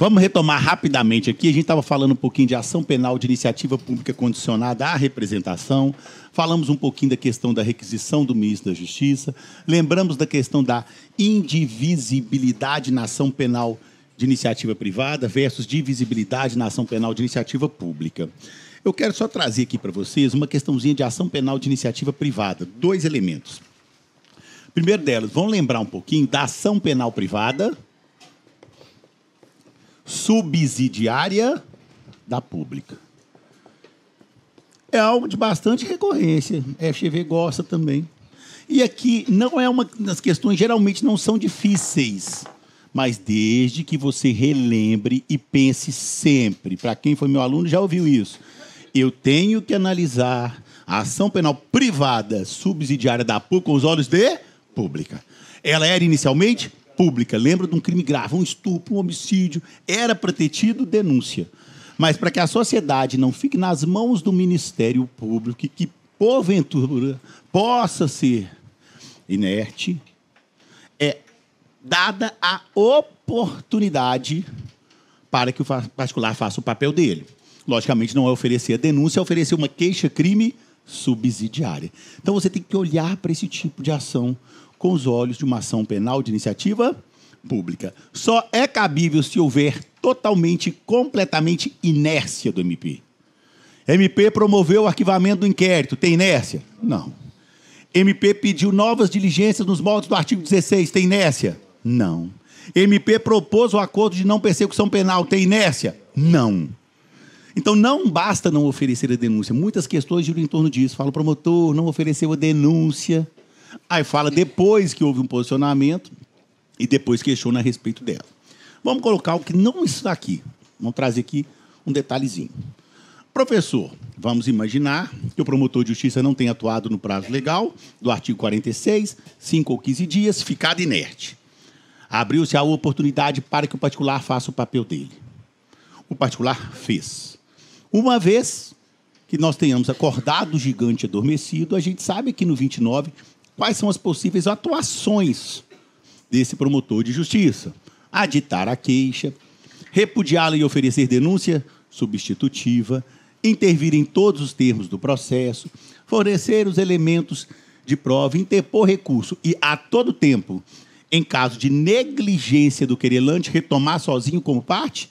Vamos retomar rapidamente aqui. A gente estava falando um pouquinho de ação penal de iniciativa pública condicionada à representação. Falamos um pouquinho da questão da requisição do ministro da Justiça. Lembramos da questão da indivisibilidade na ação penal de iniciativa privada versus divisibilidade na ação penal de iniciativa pública. Eu quero só trazer aqui para vocês uma questãozinha de ação penal de iniciativa privada. 2 elementos. Primeiro delas, vamos lembrar um pouquinho da ação penal privada subsidiária da pública. É algo de bastante recorrência. A FGV gosta também. E aqui não é uma das questões, geralmente não são difíceis, mas desde que você relembre e pense sempre. Para quem foi meu aluno já ouviu isso. Eu tenho que analisar a ação penal privada subsidiária da pública com os olhos de pública. Ela era inicialmente pública. Lembra de um crime grave, um estupro, um homicídio. Era para ter tido denúncia. Mas para que a sociedade não fique nas mãos do Ministério Público, que porventura possa ser inerte, é dada a oportunidade para que o particular faça o papel dele. Logicamente, não é oferecer a denúncia, é oferecer uma queixa-crime subsidiária. Então, você tem que olhar para esse tipo de ação com os olhos de uma ação penal de iniciativa pública. Só é cabível se houver totalmente, completamente inércia do MP. MP promoveu o arquivamento do inquérito. Tem inércia? Não. MP pediu novas diligências nos moldes do artigo 16. Tem inércia? Não. MP propôs o acordo de não persecução penal. Tem inércia? Não. Então, não basta não oferecer a denúncia. Muitas questões giram em torno disso. Fala, o promotor não ofereceu a denúncia. Aí fala depois que houve um posicionamento e depois questiona a respeito dela. Vamos colocar o que não está aqui. Vamos trazer aqui um detalhezinho. Professor, vamos imaginar que o promotor de justiça não tenha atuado no prazo legal do artigo 46, 5 ou 15 dias, ficado inerte. Abriu-se a oportunidade para que o particular faça o papel dele. O particular fez. Uma vez que nós tenhamos acordado o gigante adormecido, a gente sabe que no 29 quais são as possíveis atuações desse promotor de justiça. Aditar a queixa, repudiá-la e oferecer denúncia substitutiva, intervir em todos os termos do processo, fornecer os elementos de prova, interpor recurso e, a todo tempo, em caso de negligência do querelante, retomar sozinho como parte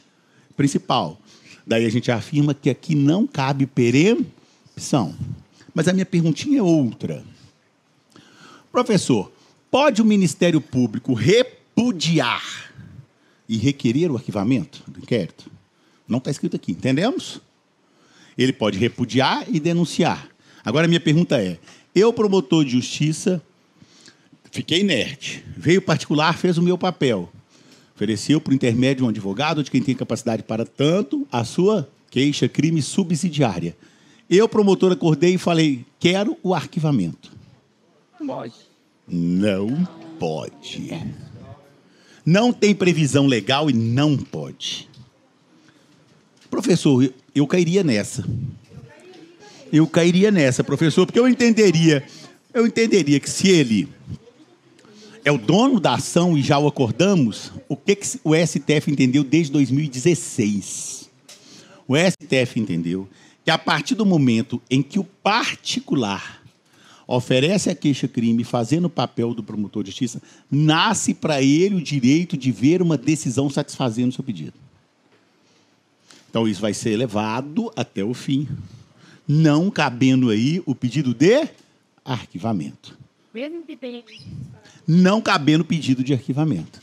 principal. Daí a gente afirma que aqui não cabe preempção. Mas a minha perguntinha é outra. Professor, pode o Ministério Público repudiar e requerer o arquivamento do inquérito? Não está escrito aqui, entendemos? Ele pode repudiar e denunciar. Agora, a minha pergunta é, eu, promotor de justiça, fiquei inerte, veio particular, fez o meu papel, ofereceu por intermédio de um advogado de quem tem capacidade para tanto a sua queixa-crime subsidiária. Eu, promotor, acordei e falei, quero o arquivamento. Pode. Não pode. Não tem previsão legal e não pode. Professor, eu cairia nessa. Eu cairia nessa, professor, porque eu entenderia que se ele é o dono da ação e já o acordamos, o que o STF entendeu desde 2016? O STF entendeu que a partir do momento em que o particular oferece a queixa-crime fazendo o papel do promotor de justiça, nasce para ele o direito de ver uma decisão satisfazendo o seu pedido. Então, isso vai ser levado até o fim, não cabendo aí o pedido de arquivamento. Não cabendo o pedido de arquivamento.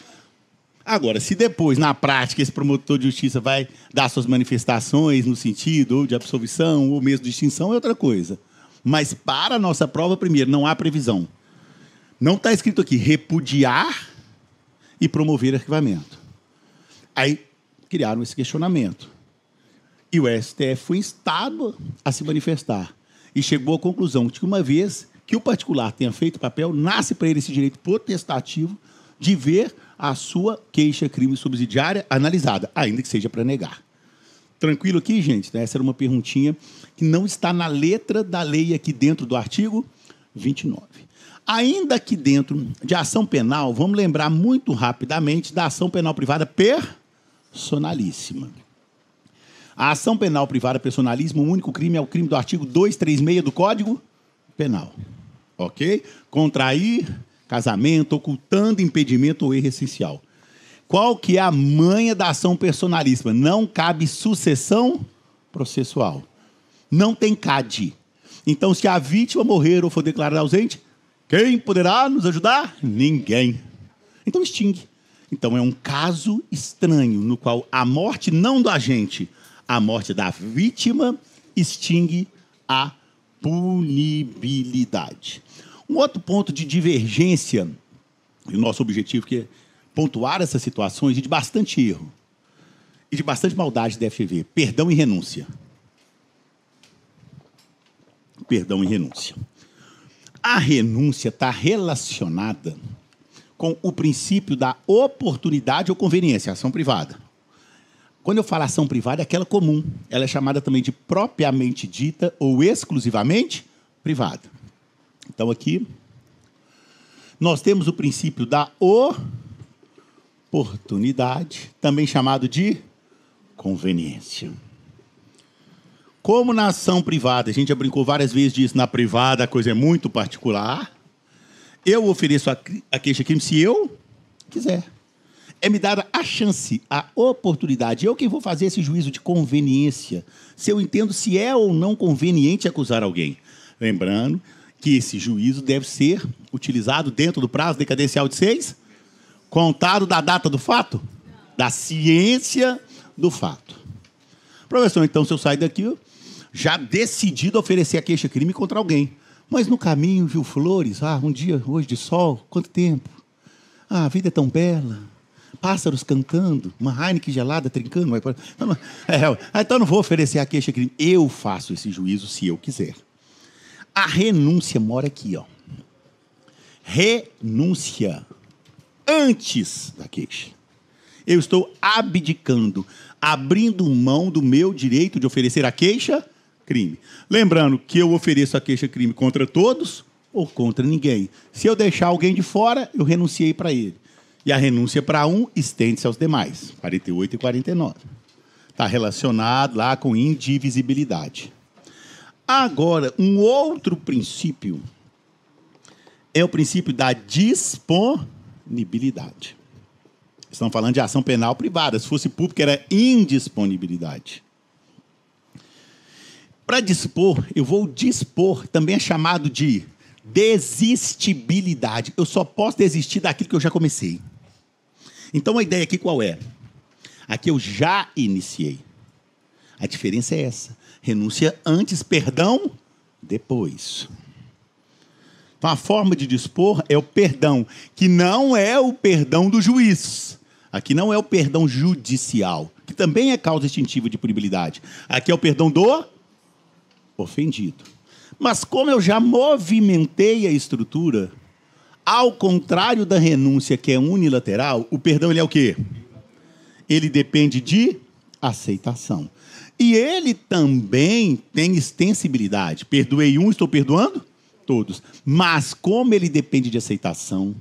Agora, se depois, na prática, esse promotor de justiça vai dar suas manifestações no sentido ou de absolvição ou mesmo de extinção, é outra coisa. Mas para a nossa prova, primeiro, não há previsão. Não está escrito aqui repudiar e promover arquivamento. Aí criaram esse questionamento. E o STF foi instado a se manifestar. E chegou à conclusão de que, uma vez que o particular tenha feito o papel, nasce para ele esse direito potestativo de ver a sua queixa-crime subsidiária analisada, ainda que seja para negar. Tranquilo aqui, gente? Essa era uma perguntinha que não está na letra da lei aqui dentro do artigo 29. Ainda aqui dentro de ação penal, vamos lembrar muito rapidamente da ação penal privada personalíssima. A ação penal privada personalíssima, o único crime é o crime do artigo 236 do Código Penal. Ok? Contrair casamento, ocultando impedimento ou erro essencial. Qual que é a manha da ação personalíssima? Não cabe sucessão processual. Não tem CAD. Então, se a vítima morrer ou for declarada ausente, quem poderá nos ajudar? Ninguém. Então, extingue. Então, é um caso estranho, no qual a morte não do agente, a morte da vítima extingue a punibilidade. Um outro ponto de divergência, e o nosso objetivo que é pontuar essas situações de bastante erro e de bastante maldade da FGV, perdão e renúncia. Perdão e renúncia. A renúncia está relacionada com o princípio da oportunidade ou conveniência, ação privada. Quando eu falo ação privada, é aquela comum. Ela é chamada também de propriamente dita ou exclusivamente privada. Então, aqui, nós temos o princípio da oportunidade, também chamado de conveniência. Como na ação privada, a gente já brincou várias vezes disso, na privada a coisa é muito particular, eu ofereço a queixa-crime se eu quiser. É me dada a chance, a oportunidade. Eu quem vou fazer esse juízo de conveniência, se eu entendo se é ou não conveniente acusar alguém. Lembrando que esse juízo deve ser utilizado dentro do prazo decadencial de 6, contado da data do fato, da ciência do fato. Professor, então, se eu sair daqui, já decidido oferecer a queixa-crime contra alguém, mas no caminho viu flores, um dia hoje de sol, quanto tempo? A vida é tão bela, pássaros cantando, uma Heineken gelada trincando. Então não vou oferecer a queixa-crime. Eu faço esse juízo se eu quiser. A renúncia mora aqui, ó. Renúncia antes da queixa. Eu estou abdicando, abrindo mão do meu direito de oferecer a queixa-crime. Lembrando que eu ofereço a queixa-crime contra todos ou contra ninguém. Se eu deixar alguém de fora, eu renunciei para ele. E a renúncia para um estende-se aos demais. 48 e 49. Está relacionado lá com indivisibilidade. Agora, um outro princípio é o princípio da disponibilidade. Estamos falando de ação penal privada. Se fosse pública, era indisponibilidade. Para dispor, eu vou dispor, também é chamado de desistibilidade. Eu só posso desistir daquilo que eu já comecei. Então, a ideia aqui qual é? Aqui eu já iniciei. A diferença é essa. Renúncia antes, perdão depois. Então, a forma de dispor é o perdão, que não é o perdão do juiz. Aqui não é o perdão judicial, que também é causa extintiva de punibilidade. Aqui é o perdão do ofendido. Mas como eu já movimentei a estrutura, ao contrário da renúncia, que é unilateral, o perdão ele é o quê? Ele depende de aceitação. E ele também tem extensibilidade. Perdoei um, estou perdoando todos. Mas como ele depende de aceitação,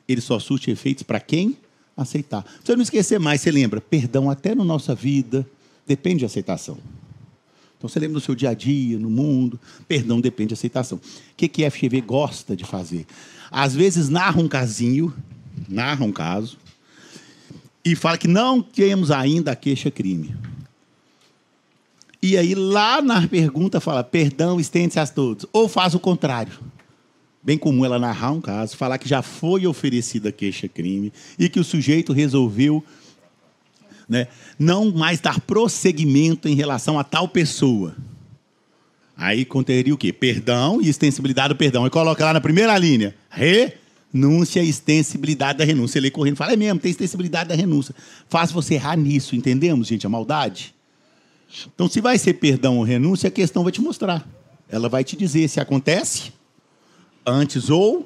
ele só surte efeitos para quem aceitar. Se você não esquecer mais, você lembra, perdão até na nossa vida depende de aceitação. Então, você lembra no seu dia a dia, no mundo, perdão depende de aceitação. O que a FGV gosta de fazer? Às vezes narra um caso, e fala que não temos ainda a queixa-crime. E aí, lá na pergunta, fala, perdão estende-se a todos. Ou faz o contrário. Bem comum ela narrar um caso, falar que já foi oferecida a queixa-crime e que o sujeito resolveu, né, não mais dar prosseguimento em relação a tal pessoa. Aí conteria o quê? Perdão e extensibilidade do perdão. E coloca lá na primeira linha, renúncia e extensibilidade da renúncia. Lei correndo fala, é mesmo, tem extensibilidade da renúncia. Faz você errar nisso, entendemos, gente, a maldade? Então, se vai ser perdão ou renúncia, a questão vai te mostrar. Ela vai te dizer se acontece antes ou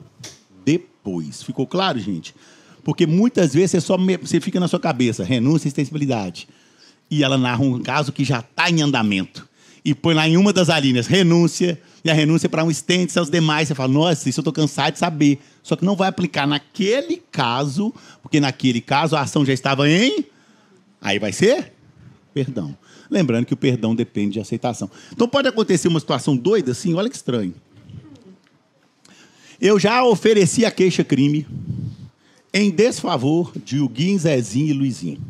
depois. Ficou claro, gente? Porque muitas vezes você fica na sua cabeça, renúncia e extensibilidade. E ela narra um caso que já está em andamento. E põe lá em uma das alíneas, renúncia, e a renúncia para um estende-se aos demais. Você fala, nossa, isso eu estou cansado de saber. Só que não vai aplicar naquele caso, porque naquele caso a ação já estava em Aí vai ser perdão. Lembrando que o perdão depende de aceitação. Então pode acontecer uma situação doida assim, olha que estranho. Eu já ofereci a queixa-crime em desfavor de Huguinho, Zezinho e Luizinho.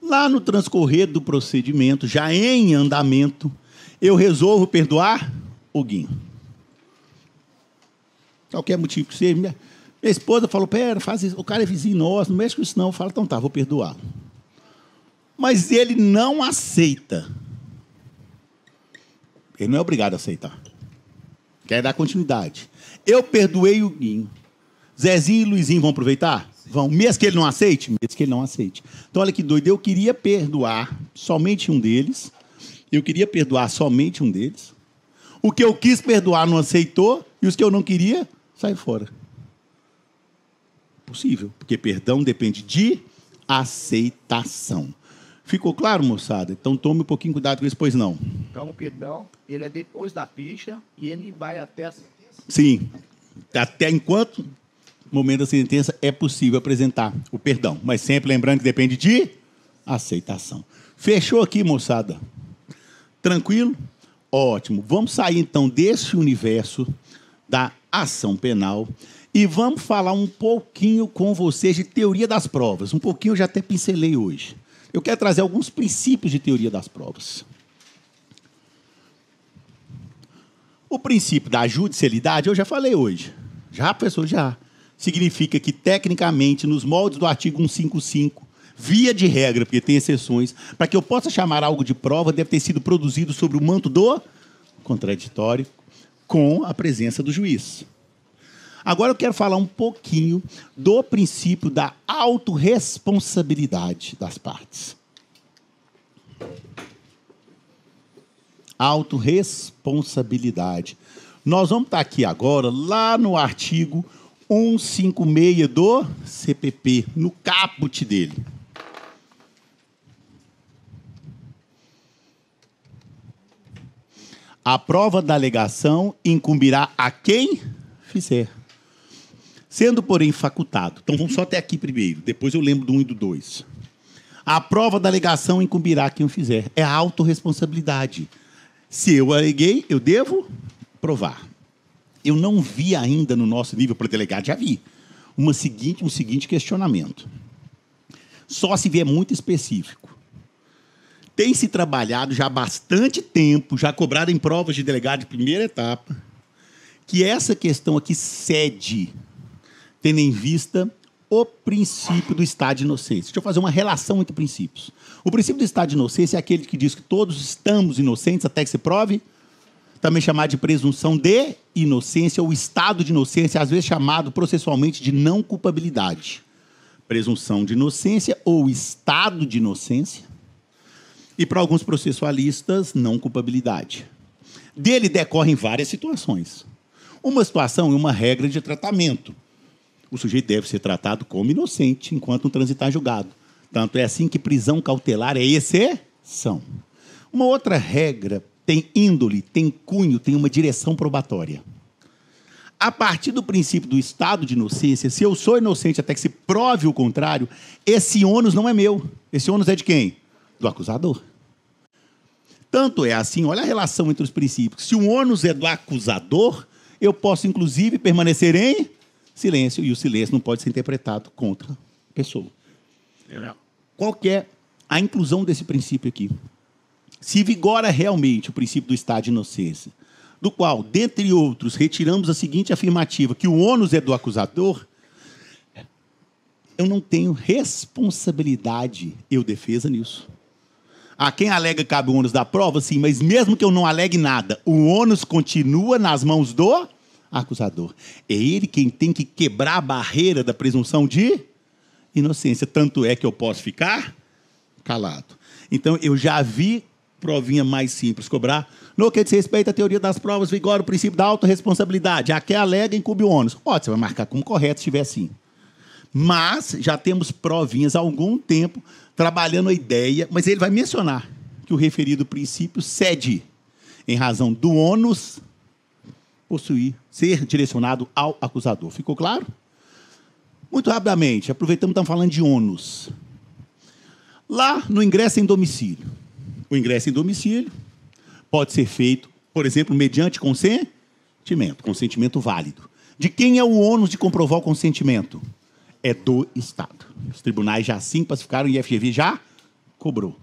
Lá no transcorrer do procedimento, já em andamento, eu resolvo perdoar Huguinho. Qualquer motivo que seja. Minha esposa falou, pera, faz isso. O cara é vizinho nosso, não mexe com isso não. Eu falo, então tá, vou perdoar. Mas ele não aceita. Ele não é obrigado a aceitar. Quer dar continuidade. Eu perdoei o Huguinho. Zezinho e Luizinho vão aproveitar? Vão. Mesmo que ele não aceite? Mesmo que ele não aceite. Então, olha que doido. Eu queria perdoar somente um deles. O que eu quis perdoar não aceitou. E os que eu não queria, saem fora. Possível. Porque perdão depende de aceitação. Ficou claro, moçada? Então tome um pouquinho cuidado com isso, pois não. Então o perdão, ele é depois da ficha e ele vai até a sentença. Sim. Até enquanto momento da sentença é possível apresentar o perdão. Mas sempre lembrando que depende de aceitação. Fechou aqui, moçada? Tranquilo? Ótimo. Vamos sair, então, desse universo da ação penal e vamos falar um pouquinho com vocês de teoria das provas. Um pouquinho eu já até pincelei hoje. Eu quero trazer alguns princípios de teoria das provas. O princípio da judicialidade, eu já falei hoje. Já, professor? Já. Significa que, tecnicamente, nos moldes do artigo 155, via de regra, porque tem exceções, para que eu possa chamar algo de prova, deve ter sido produzido sobre o manto do contraditório com a presença do juiz. Agora eu quero falar um pouquinho do princípio da autorresponsabilidade das partes. Autorresponsabilidade. Nós vamos estar aqui agora, lá no artigo 156 do CPP, no caput dele. A prova da alegação incumbirá a quem fizer. Sendo, porém, facultado. Então, vamos só até aqui primeiro. Depois eu lembro do 1 e do 2. A prova da alegação incumbirá quem o fizer. É a autorresponsabilidade. Se eu aleguei, eu devo provar. Eu não vi ainda no nosso nível para delegado, já vi, um seguinte questionamento. Só se vier muito específico. Tem se trabalhado já há bastante tempo, já cobrado em provas de delegado de primeira etapa, que essa questão aqui cede, tendo em vista o princípio do estado de inocência. Deixa eu fazer uma relação entre princípios. O princípio do estado de inocência é aquele que diz que todos estamos inocentes até que se prove, também chamado de presunção de inocência ou estado de inocência, às vezes chamado processualmente de não culpabilidade. Presunção de inocência ou estado de inocência e, para alguns processualistas, não culpabilidade. Dele decorrem várias situações. Uma situação é uma regra de tratamento. O sujeito deve ser tratado como inocente enquanto não transitar julgado. Tanto é assim que prisão cautelar é exceção. Uma outra regra tem índole, tem cunho, tem uma direção probatória. A partir do princípio do estado de inocência, se eu sou inocente até que se prove o contrário, esse ônus não é meu. Esse ônus é de quem? Do acusador. Tanto é assim, olha a relação entre os princípios. Se o ônus é do acusador, eu posso, inclusive, permanecer em silêncio, e o silêncio não pode ser interpretado contra a pessoa. Qual que é a inclusão desse princípio aqui? Se vigora realmente o princípio do estado de inocência, do qual, dentre outros, retiramos a seguinte afirmativa, que o ônus é do acusador, eu não tenho responsabilidade, eu defesa nisso. A quem alega cabe o ônus da prova, sim, mas mesmo que eu não alegue nada, o ônus continua nas mãos do acusador. É ele quem tem que quebrar a barreira da presunção de inocência. Tanto é que eu posso ficar calado. Então, eu já vi provinha mais simples cobrar. No que diz respeito à teoria das provas, vigora o princípio da autorresponsabilidade. A quem alega incumbe o ônus. Pode, você vai marcar como correto se estiver assim. Mas já temos provinhas há algum tempo trabalhando a ideia, mas ele vai mencionar que o referido princípio cede em razão do ônus possuir, ser direcionado ao acusador. Ficou claro? Muito rapidamente, aproveitamos que estamos falando de ônus. Lá no ingresso em domicílio. O ingresso em domicílio pode ser feito, por exemplo, mediante consentimento válido. De quem é o ônus de comprovar o consentimento? É do Estado. Os tribunais já assim pacificaram e o FGV já cobrou.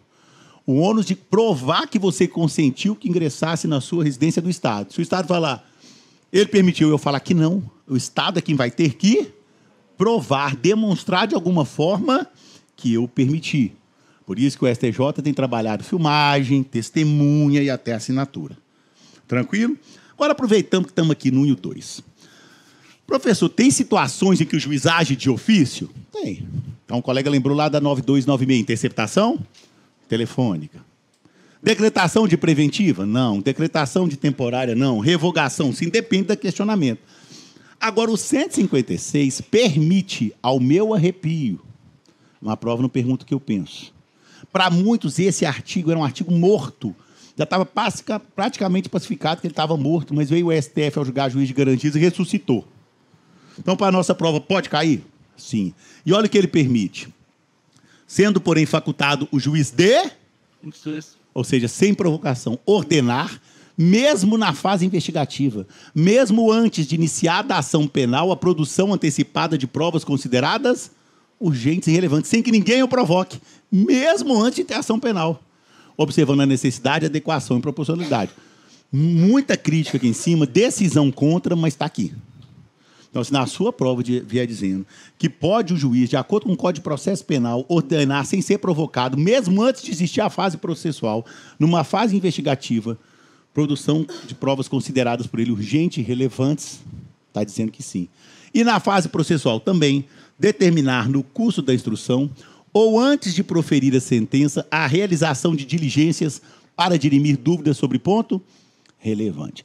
O ônus de provar que você consentiu que ingressasse na sua residência do Estado. Se o Estado falar, ele permitiu, eu falar que não, o Estado é quem vai ter que provar, demonstrar de alguma forma que eu permiti. Por isso que o STJ tem trabalhado filmagem, testemunha e até assinatura. Tranquilo? Agora aproveitamos que estamos aqui no 1 e o 2. Professor, tem situações em que o juiz age de ofício? Tem. Então, o colega lembrou lá da 9296, interceptação telefônica. Decretação de preventiva? Não. Decretação de temporária? Não. Revogação? Sim, depende do questionamento. Agora, o 156 permite, ao meu arrepio, uma prova não pergunta o que eu penso. Para muitos, esse artigo era um artigo morto. Já estava praticamente pacificado que ele estava morto, mas veio o STF ao julgar juiz de garantias e ressuscitou. Então, para a nossa prova, pode cair? Sim. E olha o que ele permite. Sendo, porém, facultado o juiz de... Ou seja, sem provocação, ordenar, mesmo na fase investigativa, mesmo antes de iniciada a ação penal, a produção antecipada de provas consideradas urgentes e relevantes, sem que ninguém o provoque, mesmo antes de ter ação penal, observando a necessidade, adequação e proporcionalidade. Muita crítica aqui em cima, decisão contra, mas está aqui. Então, se na sua prova vier dizendo que pode o juiz, de acordo com o Código de Processo Penal, ordenar sem ser provocado, mesmo antes de existir a fase processual, numa fase investigativa, produção de provas consideradas por ele urgentes e relevantes, está dizendo que sim. E na fase processual também, determinar no curso da instrução ou antes de proferir a sentença a realização de diligências para dirimir dúvidas sobre ponto relevante.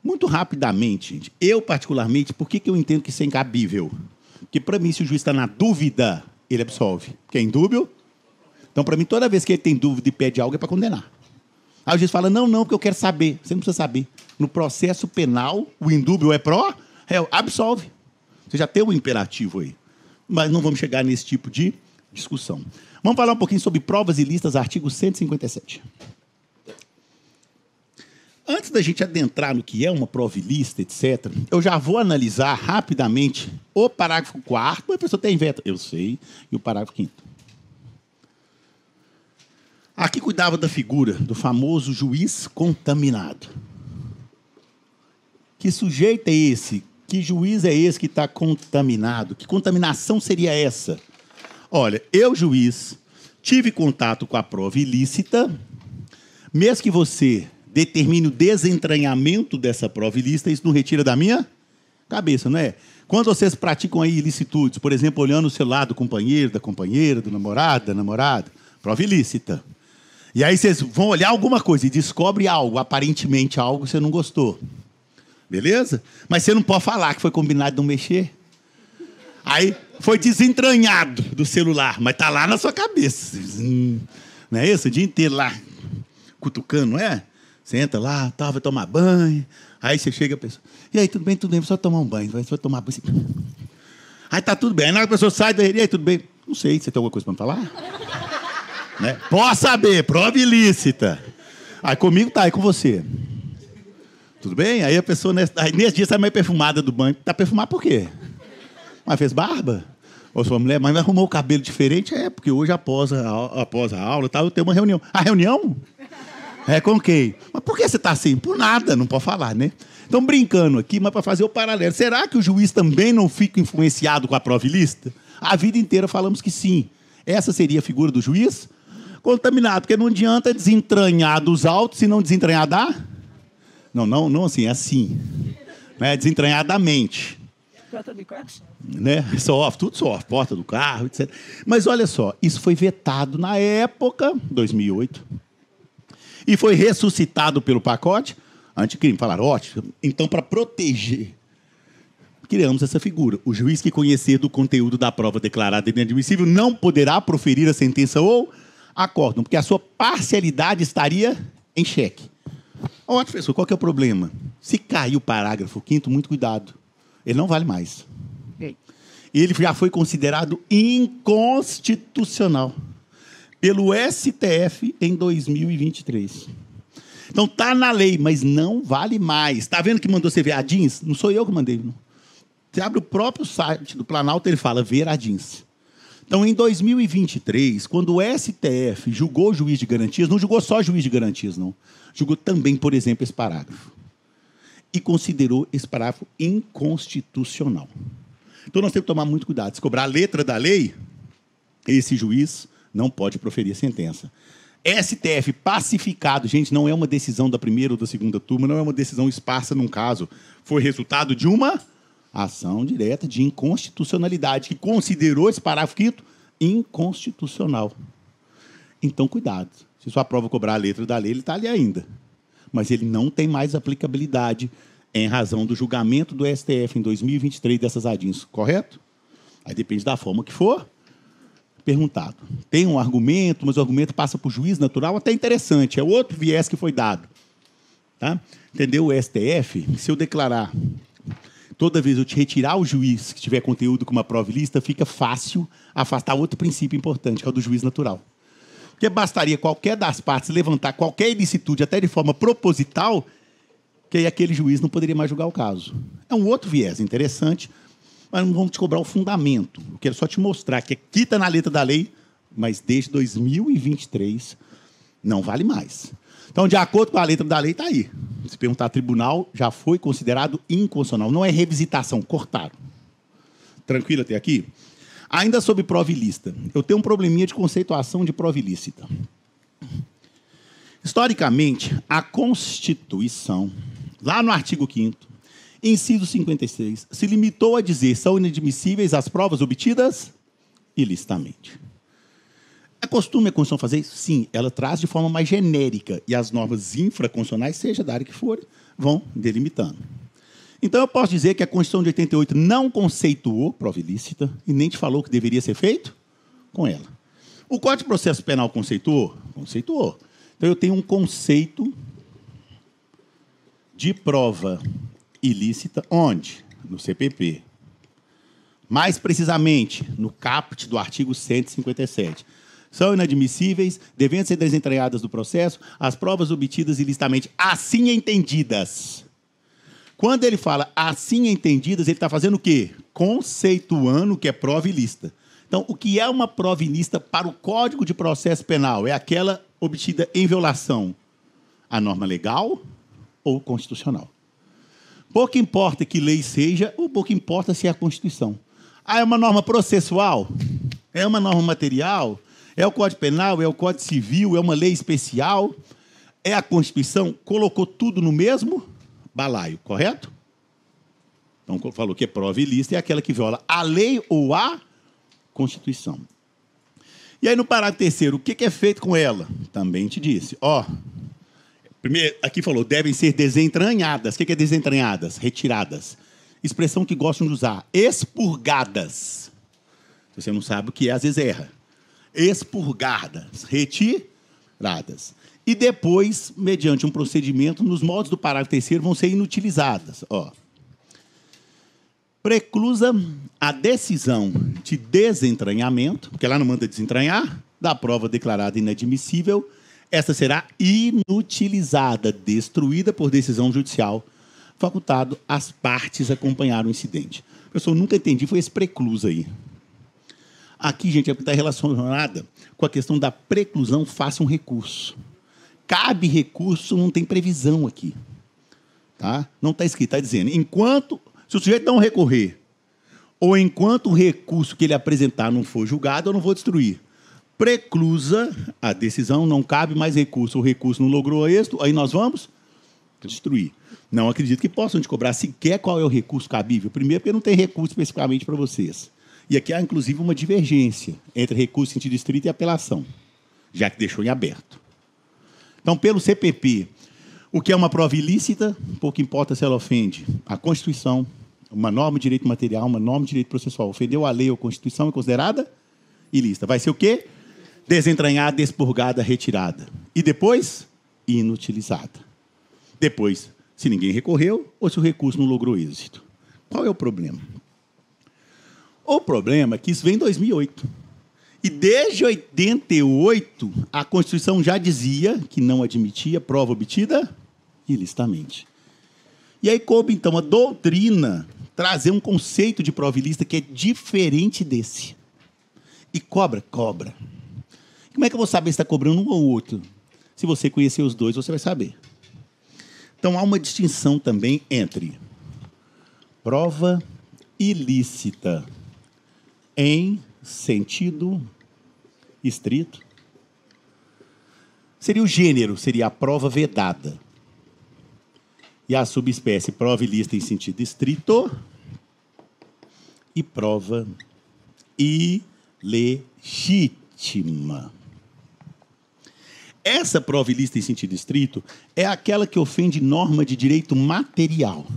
Muito rapidamente, gente, eu particularmente, por que eu entendo que isso é incabível? Porque, para mim, se o juiz está na dúvida, ele absolve. Porque é indúbio. Então, para mim, toda vez que ele tem dúvida e pede algo, é para condenar. Aí o juiz fala, não, porque eu quero saber. Você não precisa saber. No processo penal, o indúbio é absolve. Você já tem o imperativo aí. Mas não vamos chegar nesse tipo de discussão. Vamos falar um pouquinho sobre provas ilícitas, artigo 157. Antes da gente adentrar no que é uma prova ilícita, etc., eu já vou analisar rapidamente o parágrafo 4º, a pessoa até inventa, eu sei, e o parágrafo 5º. Aqui cuidava da figura do famoso juiz contaminado. Que sujeito é esse? Que juiz é esse que está contaminado? Que contaminação seria essa? Olha, eu, juiz, tive contato com a prova ilícita, mesmo que você determine o desentranhamento dessa prova ilícita, isso não retira da minha cabeça, não é? Quando vocês praticam aí ilicitudes, por exemplo, olhando o celular do companheiro, da companheira, do namorado, da namorada, prova ilícita. E aí vocês vão olhar alguma coisa e descobrem algo, aparentemente algo que você não gostou. Beleza? Mas você não pode falar que foi combinado de não mexer. Aí foi desentranhado do celular, mas tá lá na sua cabeça. Não é isso? O dia inteiro lá, cutucando, não é? Você entra lá, vai tomar banho. Aí você chega e a pessoa, e aí, tudo bem, só tomar um banho, vai tomar banho. Aí tá tudo bem. Aí na hora que a pessoa sai daí, e aí, tudo bem? Não sei, você tem alguma coisa para me falar? Né? Posso saber, prova ilícita. Aí comigo tá, aí com você. Tudo bem? Aí a pessoa, aí nesse dia, sai mais perfumada do banho. Tá perfumada por quê? Mas fez barba? Ou sua mulher, mas arrumou o cabelo diferente? É, porque hoje, após a aula, eu tenho uma reunião. A reunião? É com quem? Mas por que você está assim? Por nada, não pode falar, né? Então, brincando aqui, mas para fazer o paralelo. Será que o juiz também não fica influenciado com a prova ilícita? A vida inteira falamos que sim. Essa seria a figura do juiz? Contaminado, porque não adianta desentranhar dos autos se não desentranhar da... Não assim, é assim. Né? Desentranhar da mente. Porta do carro? Né? Tudo sofre, porta do carro, etc. Mas olha só, isso foi vetado na época, 2008, e foi ressuscitado pelo pacote anticrime. Falaram, ótimo. Então, para proteger, criamos essa figura. O juiz que conhecer do conteúdo da prova declarada inadmissível não poderá proferir a sentença ou acórdão, porque a sua parcialidade estaria em xeque. Ótimo, professor, qual que é o problema? Se cair o parágrafo 5º, muito cuidado. Ele não vale mais. Ele já foi considerado inconstitucional. pelo STF em 2023. Então, está na lei, mas não vale mais. Está vendo que mandou você ver a DINS? Não sou eu que mandei. Não. Você abre o próprio site do Planalto, ele fala ver a DINS. Então, em 2023, quando o STF julgou o juiz de garantias, não julgou só juiz de garantias, não. Julgou também, por exemplo, esse parágrafo. E considerou esse parágrafo inconstitucional. Então, nós temos que tomar muito cuidado. Se cobrar a letra da lei, esse juiz não pode proferir a sentença. STF pacificado, gente, não é uma decisão da primeira ou da segunda turma, não é uma decisão esparsa num caso. Foi resultado de uma ação direta de inconstitucionalidade, que considerou esse parágrafo 5º inconstitucional. Então, cuidado. Se sua prova cobrar a letra da lei, ele está ali ainda. Mas ele não tem mais aplicabilidade em razão do julgamento do STF em 2023 dessas ADINs, correto? Aí depende da forma que for perguntado. Tem um argumento, mas o argumento passa por juiz natural, até interessante, é outro viés que foi dado. Tá? Entendeu? O STF, se eu declarar, toda vez eu te retirar o juiz que tiver conteúdo com uma prova ilícita, fica fácil afastar outro princípio importante, que é o do juiz natural. Porque bastaria qualquer das partes levantar qualquer ilicitude, até de forma proposital, que aí aquele juiz não poderia mais julgar o caso. É um outro viés interessante, mas não vamos te cobrar o fundamento. Eu quero só te mostrar que aqui está na letra da lei, mas desde 2023 não vale mais. Então, de acordo com a letra da lei, está aí. Se perguntar tribunal, já foi considerado inconstitucional. Não é revisitação, cortaram. Tranquilo até aqui? Ainda sobre prova ilícita. Eu tenho um probleminha de conceituação de prova ilícita. Historicamente, a Constituição, lá no artigo 5º, inciso 56, se limitou a dizer são inadmissíveis as provas obtidas ilicitamente. É costume a Constituição fazer isso? Sim, ela traz de forma mais genérica e as normas infraconstitucionais, seja da área que for, vão delimitando. Então, eu posso dizer que a Constituição de 88 não conceituou prova ilícita e nem te falou o que deveria ser feito com ela. O Código de Processo Penal conceituou? Conceituou. Então, eu tenho um conceito de prova ilícita, onde? No CPP. Mais precisamente, no caput do artigo 157. São inadmissíveis, devendo ser desentranhadas do processo, as provas obtidas ilicitamente, assim entendidas. Quando ele fala assim entendidas, ele está fazendo o quê? Conceituando o que é prova ilícita. Então, o que é uma prova ilícita para o Código de Processo Penal? É aquela obtida em violação à norma legal ou constitucional. Pouco importa que lei seja, ou pouco importa se é a Constituição. Ah, é uma norma processual? É uma norma material? É o Código Penal? É o Código Civil? É uma lei especial? É a Constituição? Colocou tudo no mesmo balaio, correto? Então, falou que é prova ilícita é aquela que viola a lei ou a Constituição. E aí, no parágrafo 3º, o que é feito com ela? Também te disse. Primeiro, aqui falou, devem ser desentranhadas. O que é desentranhadas? Retiradas. Expressão que gostam de usar. Expurgadas. Se você não sabe o que é, às vezes erra. Expurgadas. Retiradas. E depois, mediante um procedimento, nos moldes do parágrafo 3º, vão ser inutilizadas. Preclusa a decisão de desentranhamento, porque lá não manda desentranhar, da prova declarada inadmissível, esta será inutilizada, destruída por decisão judicial, facultado às partes acompanhar o incidente. Professor, nunca entendi, foi esse preclusa aí. Aqui, gente, é porque está relacionada com a questão da preclusão, faça um recurso. Cabe recurso, não tem previsão aqui. Tá? Não está escrito, está dizendo, se o sujeito não recorrer, ou enquanto o recurso que ele apresentar não for julgado, eu não vou destruir. Preclusa a decisão, não cabe mais recurso, o recurso não logrou êxito, aí nós vamos destruir. Não acredito que possam te cobrar sequer qual é o recurso cabível. Primeiro, porque não tem recurso especificamente para vocês. E aqui há, inclusive, uma divergência entre recurso em sentido estrito e apelação, já que deixou em aberto. Então, pelo CPP, o que é uma prova ilícita, pouco importa se ela ofende a Constituição, uma norma de direito material, uma norma de direito processual. Ofendeu a lei ou a Constituição, é considerada ilícita. Vai ser o quê? Desentranhada, expurgada, retirada. E depois, inutilizada. Depois, se ninguém recorreu ou se o recurso não logrou êxito. Qual é o problema? O problema é que isso vem em 2008. E desde 88, a Constituição já dizia que não admitia prova obtida ilicitamente. E aí coube, então, a doutrina trazer um conceito de prova ilícita que é diferente desse. E cobra. Como é que eu vou saber se está cobrando um ou outro? Se você conhecer os dois, você vai saber. Então, há uma distinção também entre prova ilícita em sentido estrito. Seria o gênero, seria a prova vedada. E a subespécie prova ilícita em sentido estrito e prova ilegítima. Essa prova ilícita em sentido estrito é aquela que ofende norma de direito material.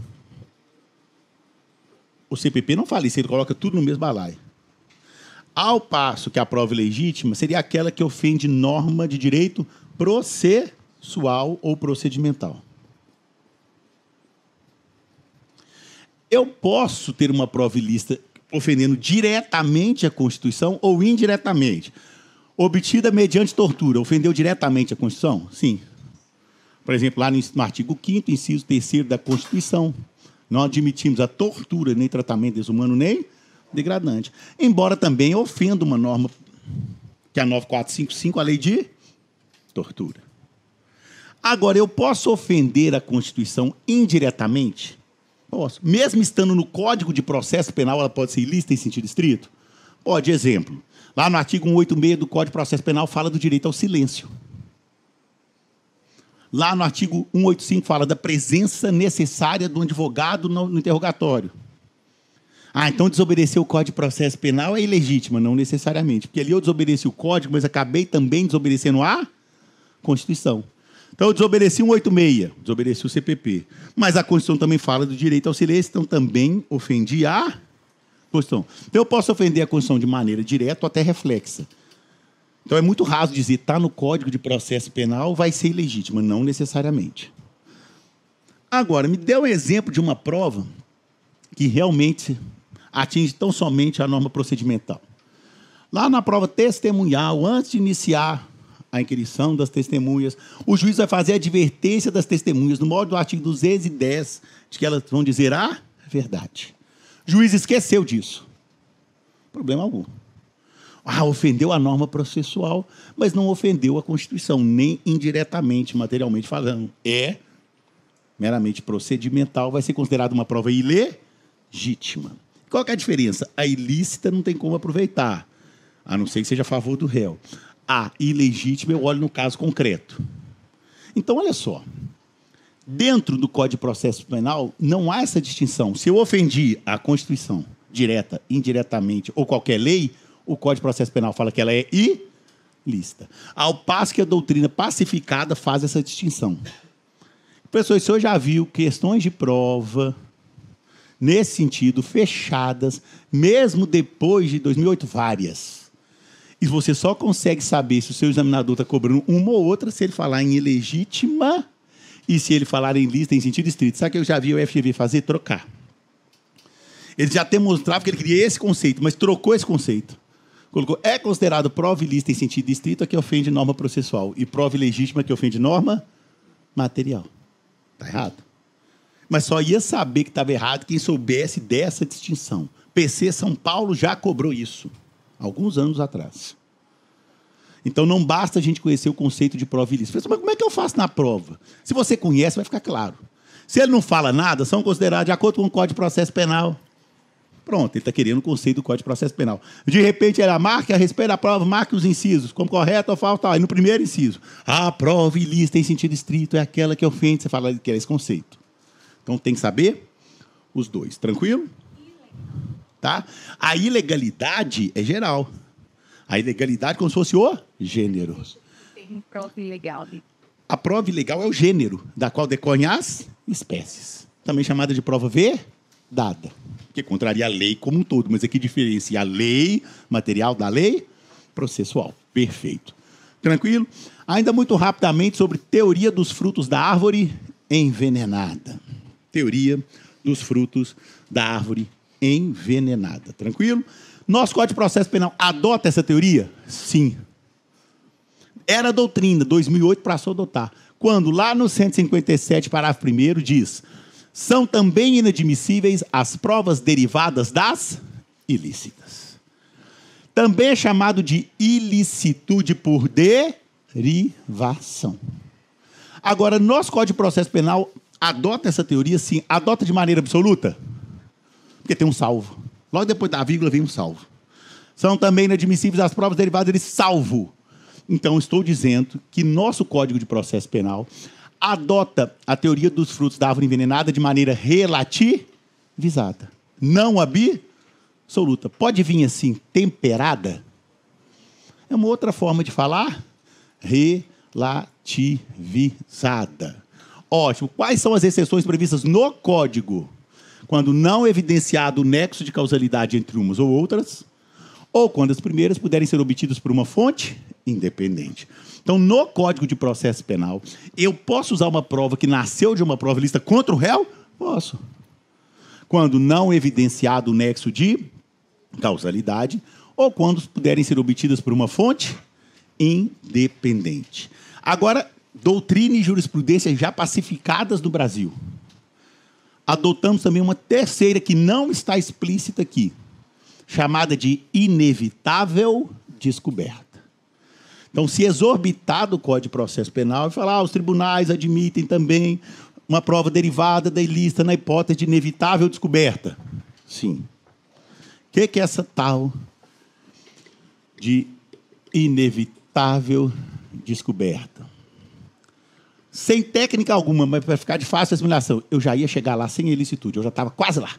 O CPP não fala isso, ele coloca tudo no mesmo balaio. Ao passo que a prova ilegítima seria aquela que ofende norma de direito processual ou procedimental. Eu posso ter uma prova ilícita ofendendo diretamente a Constituição ou indiretamente. Obtida mediante tortura, ofendeu diretamente a Constituição? Sim. Por exemplo, lá no artigo 5º, inciso 3º da Constituição, não admitimos a tortura, nem tratamento desumano, nem degradante. Embora também ofenda uma norma, que é a 9455, a lei de tortura. Agora, eu posso ofender a Constituição indiretamente? Posso. Mesmo estando no Código de Processo Penal, ela pode ser ilícita em sentido estrito? Pode, exemplo. Lá no artigo 186 do Código de Processo Penal fala do direito ao silêncio. Lá no artigo 185 fala da presença necessária do advogado no interrogatório. Então desobedecer o Código de Processo Penal é ilegítima, não necessariamente. Porque ali eu desobedeci o Código, mas acabei também desobedecendo a Constituição. Então, eu desobedeci o 186, desobedeci o CPP. Mas a Constituição também fala do direito ao silêncio, então também ofendi a Constituição. Então, eu posso ofender a Constituição de maneira direta ou até reflexa. Então, é muito raso dizer, está no Código de Processo Penal, vai ser ilegítima. Não necessariamente. Agora, me dê um exemplo de uma prova que realmente atinge tão somente a norma procedimental. Lá na prova testemunhal, antes de iniciar a inquirição das testemunhas, o juiz vai fazer a advertência das testemunhas, no modo do artigo 210, de que elas vão dizer a verdade. O juiz esqueceu disso. Problema algum. Ofendeu a norma processual, mas não ofendeu a Constituição, nem indiretamente, materialmente falando. É meramente procedimental, vai ser considerada uma prova ilegítima. Qual que é a diferença? A ilícita não tem como aproveitar, a não ser que seja a favor do réu. A ilegítima eu olho no caso concreto. Então, olha só. Dentro do Código de Processo Penal, não há essa distinção. Se eu ofendi a Constituição, direta, indiretamente, ou qualquer lei, o Código de Processo Penal fala que ela é ilícita. Ao passo que a doutrina pacificada faz essa distinção. Professor, o senhor já viu questões de prova, nesse sentido, fechadas, mesmo depois de 2008, várias. E você só consegue saber se o seu examinador está cobrando uma ou outra se ele falar em ilegítima e se ele falar em lista em sentido estrito. Sabe o que eu já vi o FGV fazer? Trocar. Ele já demonstrava que ele queria esse conceito, mas trocou esse conceito. Colocou, é considerado prova ilícita em sentido estrito a que ofende norma processual e prova ilegítima que ofende norma material. Está errado. Mas só ia saber que estava errado quem soubesse dessa distinção. PC São Paulo já cobrou isso, alguns anos atrás. Então, não basta a gente conhecer o conceito de prova ilícita. Mas como é que eu faço na prova? Se você conhece, vai ficar claro. Se ele não fala nada, são considerados de acordo com o Código de Processo Penal. Pronto, ele está querendo o conceito do Código de Processo Penal. De repente, ele marca a respeito da prova, marque os incisos, como correto ou falso. Aí, no primeiro inciso, a prova ilícita em sentido estrito é aquela que ofende. Você fala que é esse conceito. Então, tem que saber os dois. Tranquilo? Tá? A ilegalidade é geral. A ilegalidade é como se fosse o gênero. Tem prova ilegal. A prova ilegal é o gênero, da qual decorrem as espécies. Também chamada de prova vedada. Que contraria a lei como um todo, mas aqui diferencia a lei material da lei processual. Perfeito. Tranquilo? Ainda muito rapidamente sobre teoria dos frutos da árvore envenenada. Teoria dos frutos da árvore envenenada. Tranquilo? Nosso Código de Processo Penal adota essa teoria? Sim. Era doutrina, 2008 passou a adotar. Quando lá no 157, parágrafo 1º, diz: são também inadmissíveis as provas derivadas das ilícitas. Também é chamado de ilicitude por derivação. Agora, nosso Código de Processo Penal adota essa teoria, sim. Adota de maneira absoluta? Porque tem um salvo. Logo depois da vírgula vem um salvo. São também inadmissíveis as provas derivadas de salvo. Então, estou dizendo que nosso Código de Processo Penal adota a teoria dos frutos da árvore envenenada de maneira relativizada, não absoluta. Pode vir assim, temperada? É uma outra forma de falar? Relativizada. Ótimo. Quais são as exceções previstas no Código? Quando não evidenciado o nexo de causalidade entre umas ou outras, ou quando as primeiras puderem ser obtidas por uma fonte independente. Então, no Código de Processo Penal, eu posso usar uma prova que nasceu de uma prova lista contra o réu? Posso. Quando não evidenciado o nexo de causalidade, ou quando puderem ser obtidas por uma fonte independente. Agora, doutrina e jurisprudência já pacificadas no Brasil. Adotamos também uma terceira que não está explícita aqui, chamada de inevitável descoberta. Então, se exorbitar do Código de Processo Penal e falar, os tribunais admitem também uma prova derivada da ilícita na hipótese de inevitável descoberta. Sim. O que é essa tal de inevitável descoberta? Sem técnica alguma, mas para ficar de fácil assimilação, eu já ia chegar lá sem ilicitude, eu já estava quase lá.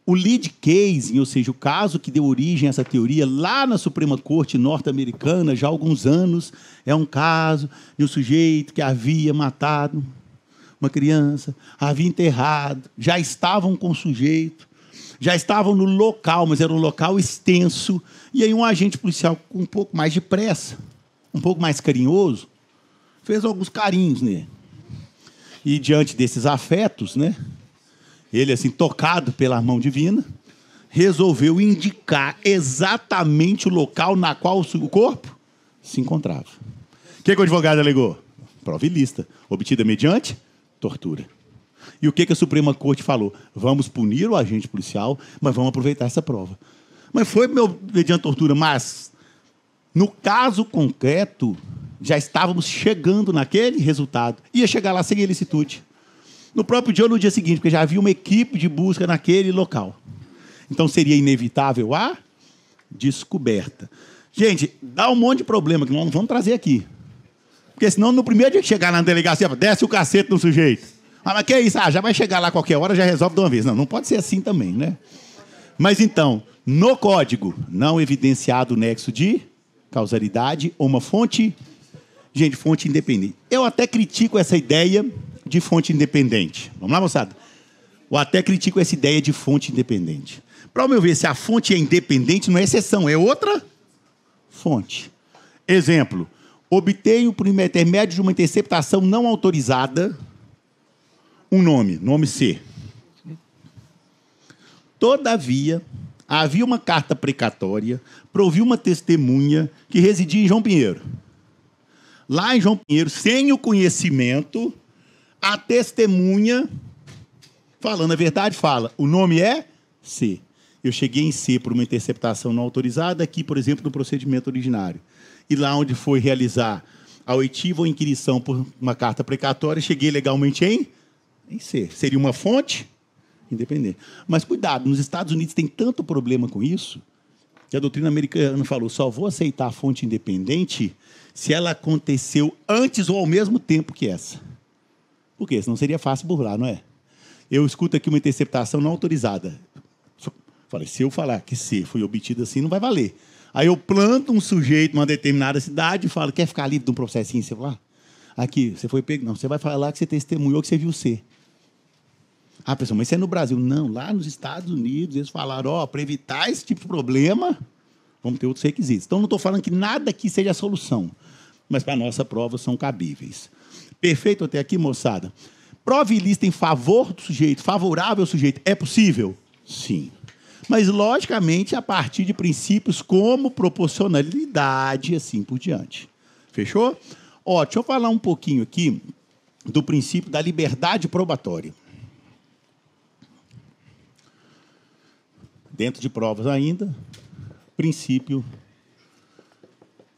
O lead case, ou seja, o caso que deu origem a essa teoria lá na Suprema Corte norte-americana, já há alguns anos, é um caso de um sujeito que havia matado uma criança, havia enterrado, já estavam com o sujeito, já estavam no local, mas era um local extenso, e aí um agente policial com um pouco mais de pressa, um pouco mais carinhoso, fez alguns carinhos nele. E diante desses afetos, né, ele, assim, tocado pela mão divina, resolveu indicar exatamente o local na qual o corpo se encontrava. O que o advogado alegou? Prova ilícita, obtida mediante tortura. E o que a Suprema Corte falou? Vamos punir o agente policial, mas vamos aproveitar essa prova. Mas foi mediante tortura, mas no caso concreto, já estávamos chegando naquele resultado. Ia chegar lá sem ilicitude. No próprio dia ou no dia seguinte, porque já havia uma equipe de busca naquele local. Então, seria inevitável a descoberta. Gente, dá um monte de problema que nós não vamos trazer aqui. Porque senão, no primeiro dia que chegar na delegacia, desce o cacete no sujeito. Ah, mas que é isso? Ah, já vai chegar lá qualquer hora, já resolve de uma vez. Não, não pode ser assim também, né? Mas, então, no código, não evidenciado o nexo de causalidade ou uma fonte... Gente, fonte independente. Eu até critico essa ideia de fonte independente. Vamos lá, moçada? Eu até critico essa ideia de fonte independente. Para o meu ver, se a fonte é independente, não é exceção, é outra fonte. Exemplo, obtenho por intermédio de uma interceptação não autorizada um nome C. Todavia, havia uma carta precatória para ouvir uma testemunha que residia em João Pinheiro. Lá em João Pinheiro, sem o conhecimento, a testemunha, falando a verdade, fala, o nome é C. Eu cheguei em C por uma interceptação não autorizada, aqui, por exemplo, no procedimento originário. E lá onde foi realizar a oitiva ou inquirição por uma carta precatória, cheguei legalmente em C. Seria uma fonte independente. Mas cuidado, nos Estados Unidos tem tanto problema com isso, que a doutrina americana falou, só vou aceitar a fonte independente se ela aconteceu antes ou ao mesmo tempo que essa. Por quê? Senão seria fácil burlar, não é? Eu escuto aqui uma interceptação não autorizada. Falei, se eu falar que C foi obtido assim, não vai valer. Aí eu planto um sujeito numa determinada cidade e falo, quer ficar livre de um processinho? Você fala, aqui, você foi pego? Não, você vai falar que você testemunhou que você viu C. Ah, pessoal, mas isso é no Brasil. Não, lá nos Estados Unidos, eles falaram, para evitar esse tipo de problema, vamos ter outros requisitos. Então, não estou falando que nada aqui seja a solução, mas para a nossa prova são cabíveis. Perfeito até aqui, moçada? Prova ilícita em favor do sujeito, favorável ao sujeito, é possível? Sim. Mas, logicamente, a partir de princípios como proporcionalidade e assim por diante. Fechou? Ó, deixa eu falar um pouquinho aqui do princípio da liberdade probatória. Dentro de provas ainda, princípio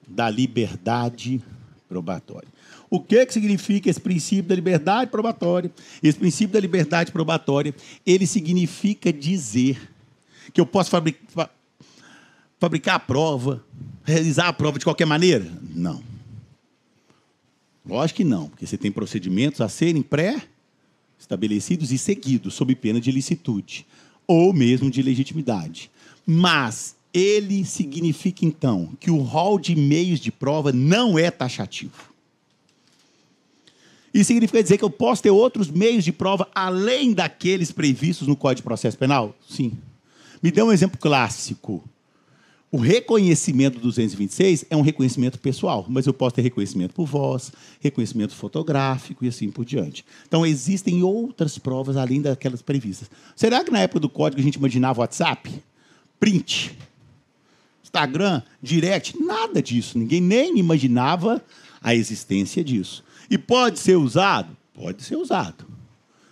da liberdade probatória. O que significa esse princípio da liberdade probatória? Esse princípio da liberdade probatória, ele significa dizer que eu posso fabricar a prova, realizar a prova de qualquer maneira? Não. Lógico que não, porque você tem procedimentos a serem pré-estabelecidos e seguidos, sob pena de ilicitude, ou mesmo de legitimidade. Mas ele significa, então, que o rol de meios de prova não é taxativo. Isso significa dizer que eu posso ter outros meios de prova além daqueles previstos no Código de Processo Penal? Sim. Me dê um exemplo clássico. O reconhecimento do 226 é um reconhecimento pessoal, mas eu posso ter reconhecimento por voz, reconhecimento fotográfico e assim por diante. Então, existem outras provas além daquelas previstas. Será que na época do Código a gente imaginava WhatsApp, print, Instagram, direct? Nada disso. Ninguém nem imaginava a existência disso. E pode ser usado? Pode ser usado.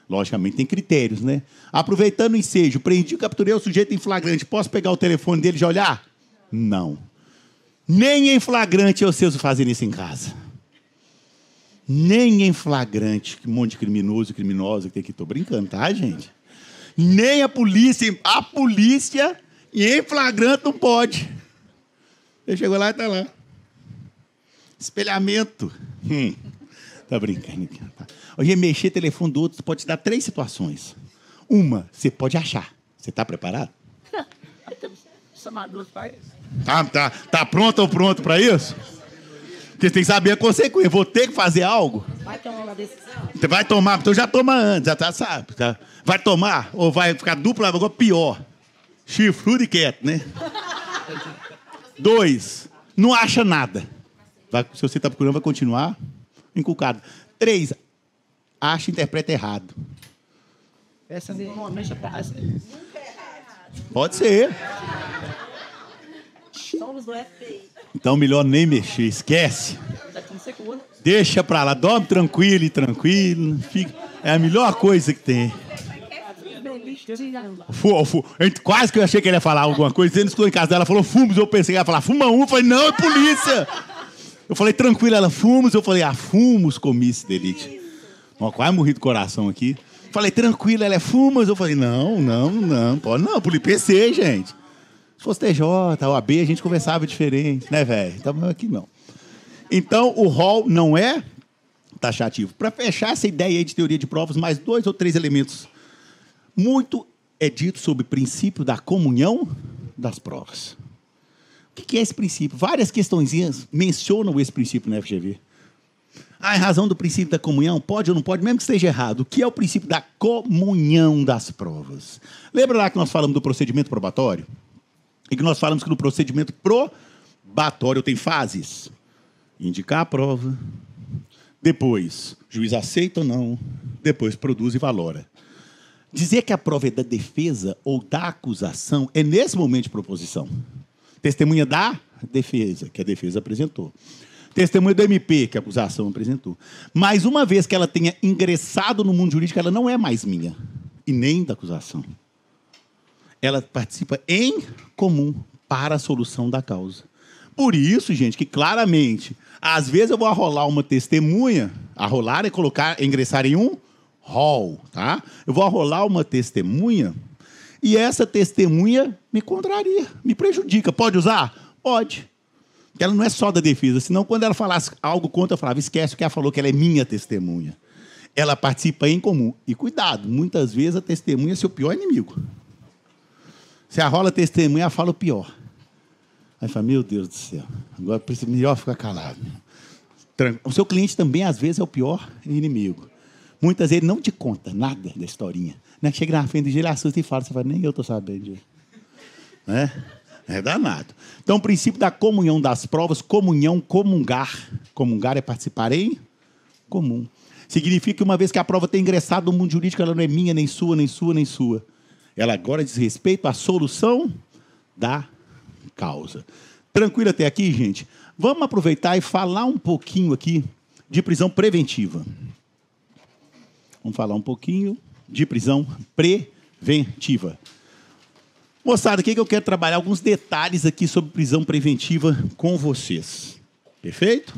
Logicamente, tem critérios, né? Aproveitando o ensejo, prendi, capturei o sujeito em flagrante, posso pegar o telefone dele e já olhar? Não. Nem em flagrante eu sei fazer isso em casa. Nem em flagrante, que um monte de criminoso e criminosa que tem aqui. Estou brincando, tá, gente? Nem a polícia em flagrante não pode. Ele chegou lá e está lá. Espelhamento. Tá brincando. Tá. Hoje, mexer telefone do outro pode te dar 3 situações. Uma, você pode achar. Você está preparado? Tá pronto ou pronto para isso? Porque você tem que saber a consequência. Vou ter que fazer algo? Vai tomar uma decisão? Você vai tomar, então já toma antes, já tá, sabe? Tá? Vai tomar ou vai ficar dupla, agora pior. Chifrudo e quieto, né? 2, não acha nada. Se você está procurando, vai continuar inculcado. 3, acha e interpreta errado. Essa normalmente aparece. Pode ser. Somos do FBI. Então, melhor nem mexer, esquece. Deixa pra lá, dorme tranquilo. Fica. É a melhor coisa que tem. Quase que eu achei que ele ia falar alguma coisa. Ele escutou em casa dela, falou fumos. Eu pensei que ela ia falar fuma um. Eu falei, não, é polícia. Eu falei, tranquilo, ela fumos. Eu falei, fumos, comício de elite. Quase morri do coração aqui. Falei, tranquilo, ela é fumas. Eu falei, não, pode não, por IPC, gente. Se fosse TJ, OAB, a gente conversava diferente, né, velho? Então, aqui não. Então, o rol não é taxativo. Para fechar essa ideia aí de teoria de provas, mais 2 ou 3 elementos. Muito é dito sobre o princípio da comunhão das provas. O que é esse princípio? Várias questõezinhas mencionam esse princípio no FGV. Em razão do princípio da comunhão, pode ou não pode, mesmo que esteja errado. O que é o princípio da comunhão das provas? Lembra lá que nós falamos do procedimento probatório? E que nós falamos que no procedimento probatório tem fases. Indicar a prova, depois, juiz aceita ou não, depois produz e valora. Dizer que a prova é da defesa ou da acusação é nesse momento de proposição. Testemunha da defesa, que a defesa apresentou. Testemunha do MP, que a acusação apresentou. Mas uma vez que ela tenha ingressado no mundo jurídico, ela não é mais minha, e nem da acusação. Ela participa em comum para a solução da causa. Por isso, gente, que claramente, às vezes eu vou arrolar uma testemunha, arrolar é ingressar em um rol, tá? Eu vou arrolar uma testemunha e essa testemunha me contraria, me prejudica. Pode usar? Pode. Ela não é só da defesa, senão quando ela falasse algo contra, eu falava, esquece o que ela falou, que ela é minha testemunha. Ela participa em comum. E cuidado, muitas vezes a testemunha é seu pior inimigo. Você arrola a testemunha, ela fala o pior. Aí fala, meu Deus do céu, agora precisa melhor ficar calado. O seu cliente também, às vezes, é o pior inimigo. Muitas vezes ele não te conta nada da historinha. Né? Chega na frente dele, ele assusta e fala, você fala, nem eu estou sabendo. Né? É danado. Então, o princípio da comunhão das provas, comunhão, comungar. Comungar é participar em comum. Significa que uma vez que a prova tem ingressado no mundo jurídico, ela não é minha, nem sua, nem sua, nem sua. Ela agora diz respeito à solução da causa. Tranquilo até aqui, gente? Vamos aproveitar e falar um pouquinho aqui de prisão preventiva. Vamos falar um pouquinho de prisão preventiva. Moçada, aqui que eu quero trabalhar alguns detalhes aqui sobre prisão preventiva com vocês. Perfeito?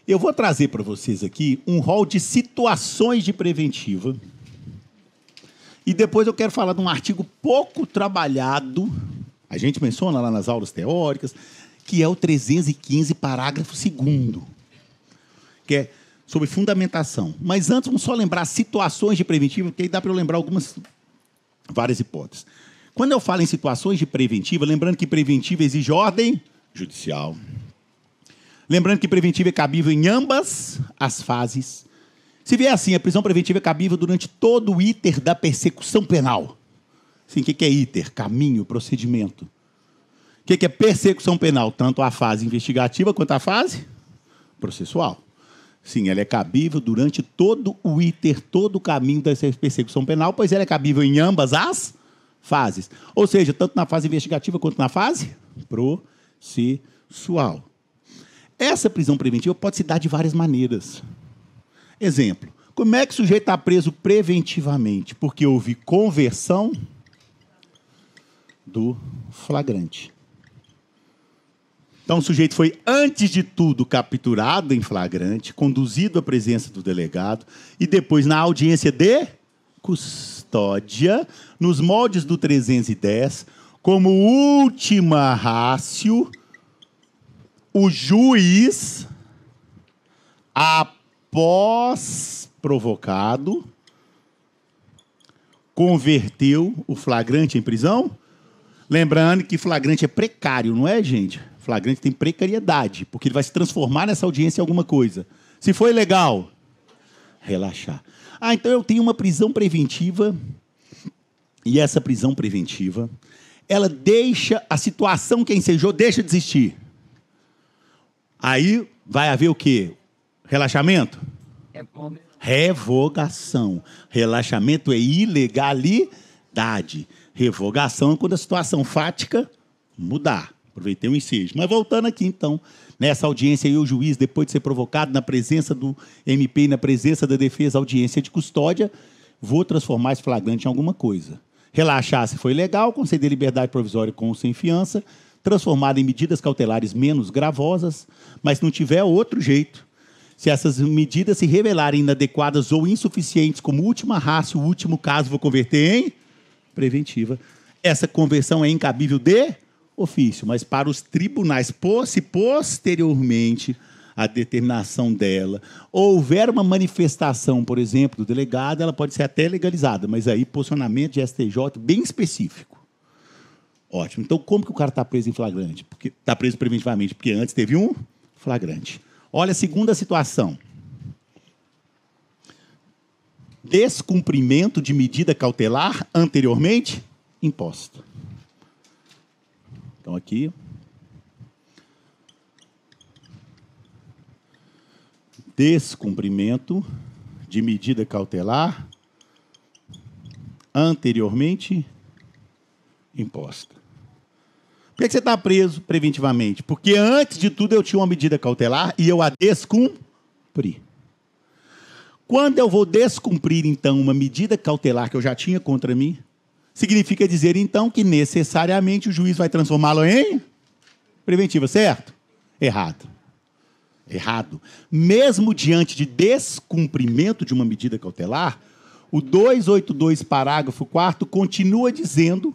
Eu vou trazer para vocês aqui um rol de situações de preventiva. E depois eu quero falar de um artigo pouco trabalhado, a gente menciona lá nas aulas teóricas, que é o 315, parágrafo 2º, que é sobre fundamentação. Mas antes, vamos só lembrar situações de preventiva, porque aí dá para eu lembrar várias hipóteses. Quando eu falo em situações de preventiva, lembrando que preventiva exige ordem judicial. Lembrando que preventiva é cabível em ambas as fases. Se vier assim, a prisão preventiva é cabível durante todo o iter da persecução penal. Sim, o que é iter? Caminho, procedimento. O que é persecução penal? Tanto a fase investigativa quanto a fase processual. Sim, ela é cabível durante todo o iter, todo o caminho da persecução penal, pois ela é cabível em ambas as fases. Ou seja, tanto na fase investigativa quanto na fase processual. Essa prisão preventiva pode se dar de várias maneiras. Exemplo, como é que o sujeito está preso preventivamente? Porque houve conversão do flagrante. Então, o sujeito foi, antes de tudo, capturado em flagrante, conduzido à presença do delegado e depois, na audiência de custódia, nos moldes do 310, como última rácio, o juiz, após provocado, converteu o flagrante em prisão. Lembrando que flagrante é precário, não é, gente? Flagrante tem precariedade, porque ele vai se transformar nessa audiência em alguma coisa. Se foi legal, relaxar. Então eu tenho uma prisão preventiva, e essa prisão preventiva, ela deixa a situação que ensejou, deixa de existir. Aí vai haver o quê? Relaxamento? Revogação. Relaxamento é ilegalidade. Revogação é quando a situação fática mudar. Aproveitei o ensejo. Mas voltando aqui, então, nessa audiência aí, o juiz, depois de ser provocado, na presença do MP e na presença da defesa, audiência de custódia, vou transformar esse flagrante em alguma coisa. Relaxar se foi legal, conceder liberdade provisória com ou sem fiança, transformar em medidas cautelares menos gravosas, mas se não tiver outro jeito, se essas medidas se revelarem inadequadas ou insuficientes como última rácio, o último caso, vou converter em preventiva. Essa conversão é incabível de ofício, mas para os tribunais, se posteriormente a determinação dela houver uma manifestação, por exemplo, do delegado, ela pode ser até legalizada, mas aí posicionamento de STJ bem específico. Ótimo. Então, como que o cara está preso em flagrante? Porque está preso preventivamente, porque antes teve um flagrante. Olha a segunda situação. Descumprimento de medida cautelar anteriormente imposta. Então, aqui. Descumprimento de medida cautelar anteriormente imposta. Por que você está preso preventivamente? Porque antes de tudo eu tinha uma medida cautelar e eu a descumpri. Quando eu vou descumprir, então, uma medida cautelar que eu já tinha contra mim, significa dizer, então, que necessariamente o juiz vai transformá-lo em preventiva, certo? Errado. Errado. Mesmo diante de descumprimento de uma medida cautelar, o 282, parágrafo 4º, continua dizendo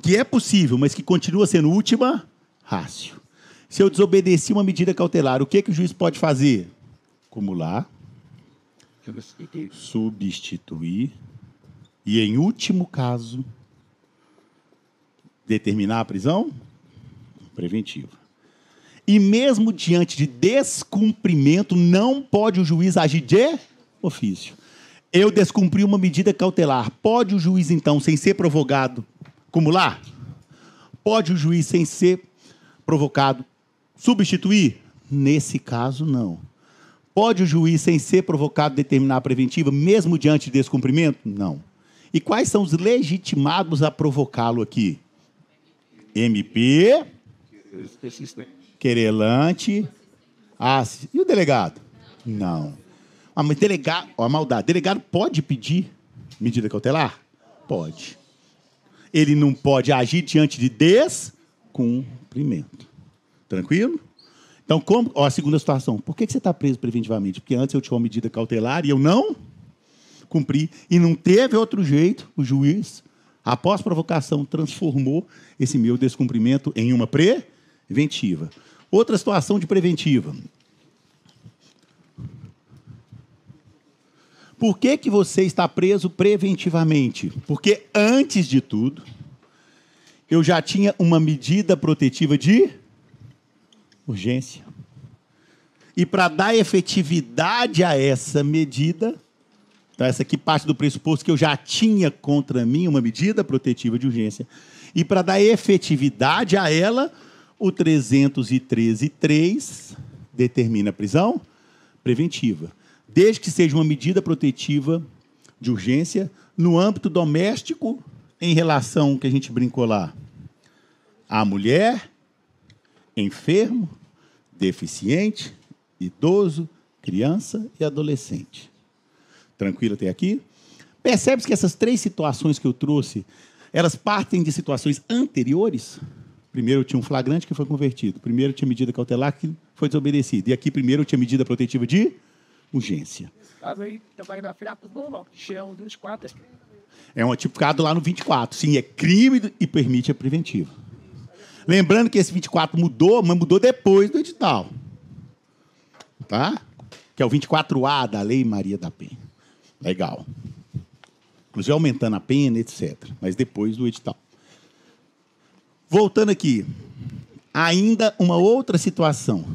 que é possível, mas que continua sendo última rácio. Se eu desobedeci uma medida cautelar, o que o juiz pode fazer? Acumular, substituir e, em último caso, determinar a prisão preventiva. E mesmo diante de descumprimento, não pode o juiz agir de ofício. Eu descumpri uma medida cautelar. Pode o juiz, então, sem ser provocado, acumular? Pode o juiz, sem ser provocado, substituir? Nesse caso, não. Pode o juiz, sem ser provocado, determinar a preventiva, mesmo diante de descumprimento? Não. E quais são os legitimados a provocá-lo aqui? MP, querelante, e o delegado? Não. Ah, mas delegado, ó, a maldade. Delegado pode pedir medida cautelar? Pode. Ele não pode agir diante de descumprimento. Tranquilo? Então, a segunda situação. Por que você está preso preventivamente? Porque antes eu tinha uma medida cautelar e eu não cumpri. E não teve outro jeito. O juiz, após provocação, transformou esse meu descumprimento em uma preventiva. Outra situação de preventiva. Por que você está preso preventivamente? Porque, antes de tudo, eu já tinha uma medida protetiva de urgência. E, para dar efetividade a essa medida, então essa aqui parte do pressuposto que eu já tinha contra mim uma medida protetiva de urgência. E, para dar efetividade a ela, o 313.3 determina a prisão preventiva, desde que seja uma medida protetiva de urgência no âmbito doméstico, em relação, que a gente brincou lá, à mulher, enfermo, deficiente, idoso, criança e adolescente. Tranquilo até aqui? Percebe-se que essas três situações que eu trouxe, elas partem de situações anteriores? Primeiro eu tinha um flagrante que foi convertido. Primeiro eu tinha medida cautelar que foi desobedecida. E aqui primeiro eu tinha medida protetiva de urgência. É um tipificado lá no 24. Sim, é crime e permite a preventiva. Lembrando que esse 24 mudou, mas mudou depois do edital. Tá? Que é o 24A da Lei Maria da Penha. Legal. Inclusive aumentando a pena, etc. Mas depois do edital. Voltando aqui. Ainda uma outra situação.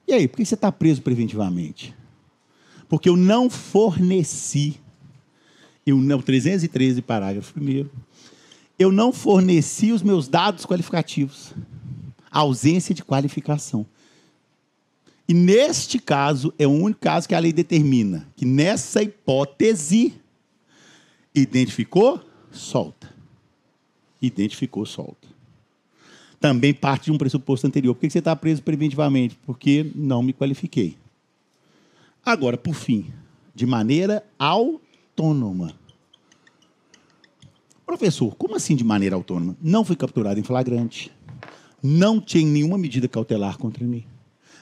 E aí, por que você está preso preventivamente? Porque eu não forneci, 313, parágrafo 1º, eu não forneci os meus dados qualificativos. Ausência de qualificação. E, neste caso, é o único caso que a lei determina que, nessa hipótese, identificou, solta. Identificou, solta. Também parte de um pressuposto anterior. Por que você está preso preventivamente? Porque não me qualifiquei. Agora, por fim, de maneira autônoma. Professor, como assim de maneira autônoma? Não fui capturado em flagrante. Não tinha nenhuma medida cautelar contra mim.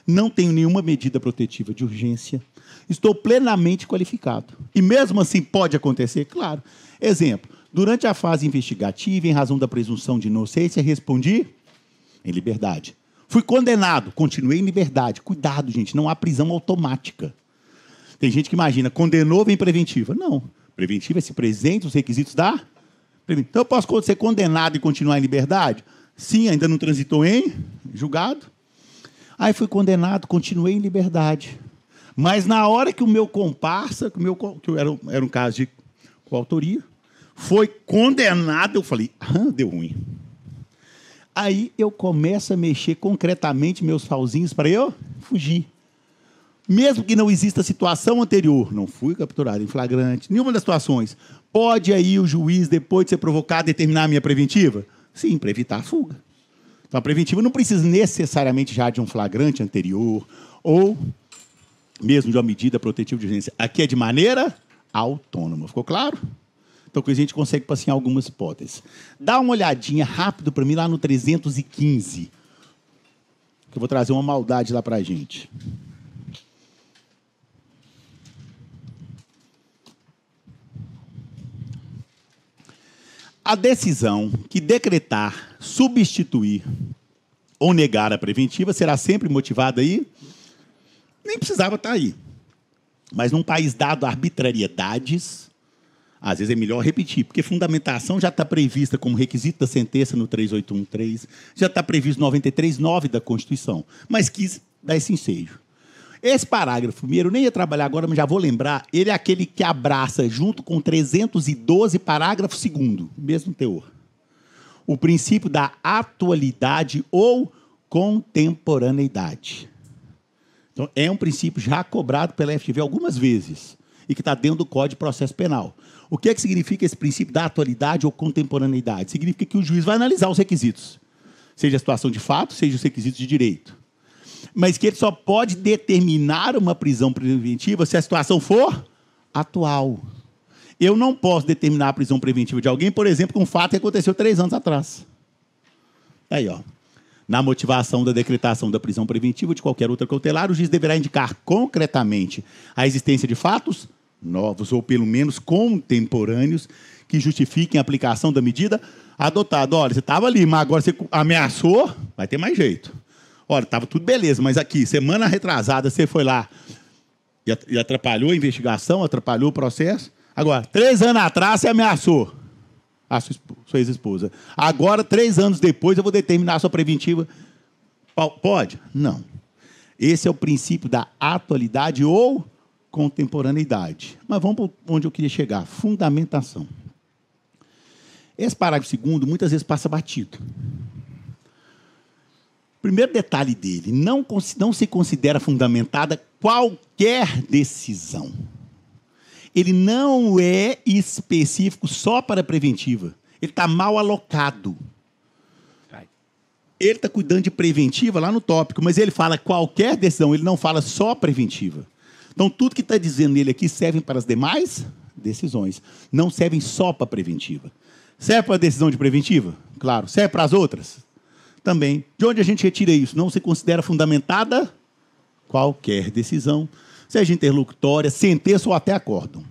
Não tenho nenhuma medida protetiva de urgência. Estou plenamente qualificado. E mesmo assim pode acontecer? Claro. Exemplo, durante a fase investigativa, em razão da presunção de inocência, respondi em liberdade. Fui condenado, continuei em liberdade. Cuidado, gente, não há prisão automática. Tem gente que imagina, condenou, vem preventiva. Não. Preventiva é se presente os requisitos da preventiva. Então, eu posso ser condenado e continuar em liberdade? Sim, ainda não transitou em julgado. Aí fui condenado, continuei em liberdade. Mas na hora que o meu comparsa, que era um caso de coautoria, foi condenado, eu falei, deu ruim. Aí eu começo a mexer concretamente meus pauzinhos para eu fugir. Mesmo que não exista situação anterior, não fui capturado em flagrante, nenhuma das situações, pode aí o juiz, depois de ser provocado, determinar a minha preventiva? Sim, para evitar a fuga. Então, a preventiva não precisa necessariamente já de um flagrante anterior ou mesmo de uma medida protetiva de urgência. Aqui é de maneira autônoma. Ficou claro? Então, a gente consegue passar em algumas hipóteses. Dá uma olhadinha rápido para mim lá no 315, que eu vou trazer uma maldade lá para a gente. A decisão que decretar, substituir ou negar a preventiva será sempre motivada aí? Nem precisava estar aí. Mas num país dado a arbitrariedades, às vezes é melhor repetir, porque fundamentação já está prevista como requisito da sentença no 3813, já está previsto no 93.9 da Constituição, mas quis dar esse ensejo. Esse parágrafo primeiro, nem ia trabalhar agora, mas já vou lembrar, ele é aquele que abraça, junto com 312, parágrafo 2º, mesmo teor, o princípio da atualidade ou contemporaneidade. Então, é um princípio já cobrado pela FGV algumas vezes. e que está dentro do Código de Processo Penal. O que é que significa esse princípio da atualidade ou contemporaneidade? Significa que o juiz vai analisar os requisitos, seja a situação de fato, seja os requisitos de direito. Mas que ele só pode determinar uma prisão preventiva se a situação for atual. Eu não posso determinar a prisão preventiva de alguém, por exemplo, com um fato que aconteceu 3 anos atrás. Aí, ó. Na motivação da decretação da prisão preventiva ou de qualquer outra cautelar, o juiz deverá indicar concretamente a existência de fatos novos ou, pelo menos, contemporâneos que justifiquem a aplicação da medida adotada. Olha, você estava ali, mas agora você ameaçou, vai ter mais jeito. Olha, estava tudo beleza, mas aqui, semana retrasada, você foi lá e atrapalhou a investigação, atrapalhou o processo. Agora, 3 anos atrás, você ameaçou a sua ex-esposa. Agora, 3 anos depois, eu vou determinar a sua preventiva. Pode? Não. Esse é o princípio da atualidade ou contemporaneidade. Mas vamos para onde eu queria chegar. Fundamentação. Esse parágrafo 2º, muitas vezes, passa batido. Primeiro detalhe dele, não se considera fundamentada qualquer decisão. Ele não é específico só para a preventiva. Ele está mal alocado. Ele está cuidando de preventiva lá no tópico, mas ele fala qualquer decisão, ele não fala só preventiva. Então, tudo que está dizendo nele aqui serve para as demais decisões. Não servem só para a preventiva. Serve para a decisão de preventiva? Claro. Serve para as outras? Também. De onde a gente retira isso? Não se considera fundamentada qualquer decisão, seja interlocutória, sentença ou até acórdão.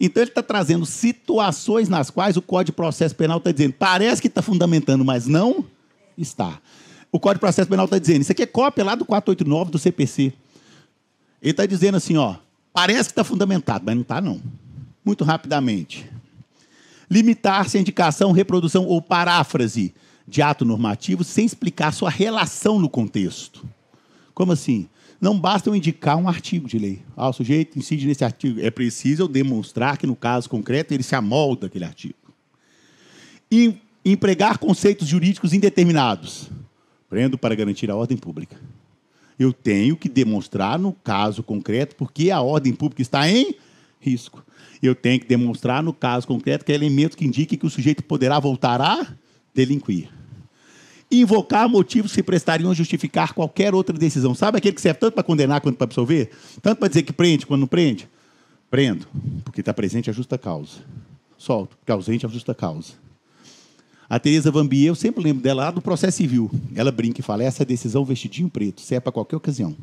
Então, ele está trazendo situações nas quais o Código de Processo Penal está dizendo, parece que está fundamentando, mas não está. O Código de Processo Penal está dizendo, isso aqui é cópia lá do 489 do CPC. Ele está dizendo assim, ó, parece que está fundamentado, mas não está, não. Muito rapidamente. Limitar-se à indicação, reprodução ou paráfrase de ato normativo sem explicar sua relação no contexto. Como assim? Não basta eu indicar um artigo de lei. O sujeito incide nesse artigo. É preciso eu demonstrar que, no caso concreto, ele se amolda àquele artigo. Empregar conceitos jurídicos indeterminados. Prendo para garantir a ordem pública. Eu tenho que demonstrar, no caso concreto, porque a ordem pública está em risco. Eu tenho que demonstrar, no caso concreto, que é elemento que indique que o sujeito poderá voltar a delinquir. Invocar motivos que prestariam a justificar qualquer outra decisão. Sabe aquele que serve tanto para condenar quanto para absolver? Tanto para dizer que prende quando não prende? Prendo, porque está presente a justa causa. Solto, porque ausente a justa causa. A Teresa Vambier, eu sempre lembro dela lá do processo civil. Ela brinca e fala, essa decisão vestidinho preto, serve para qualquer ocasião.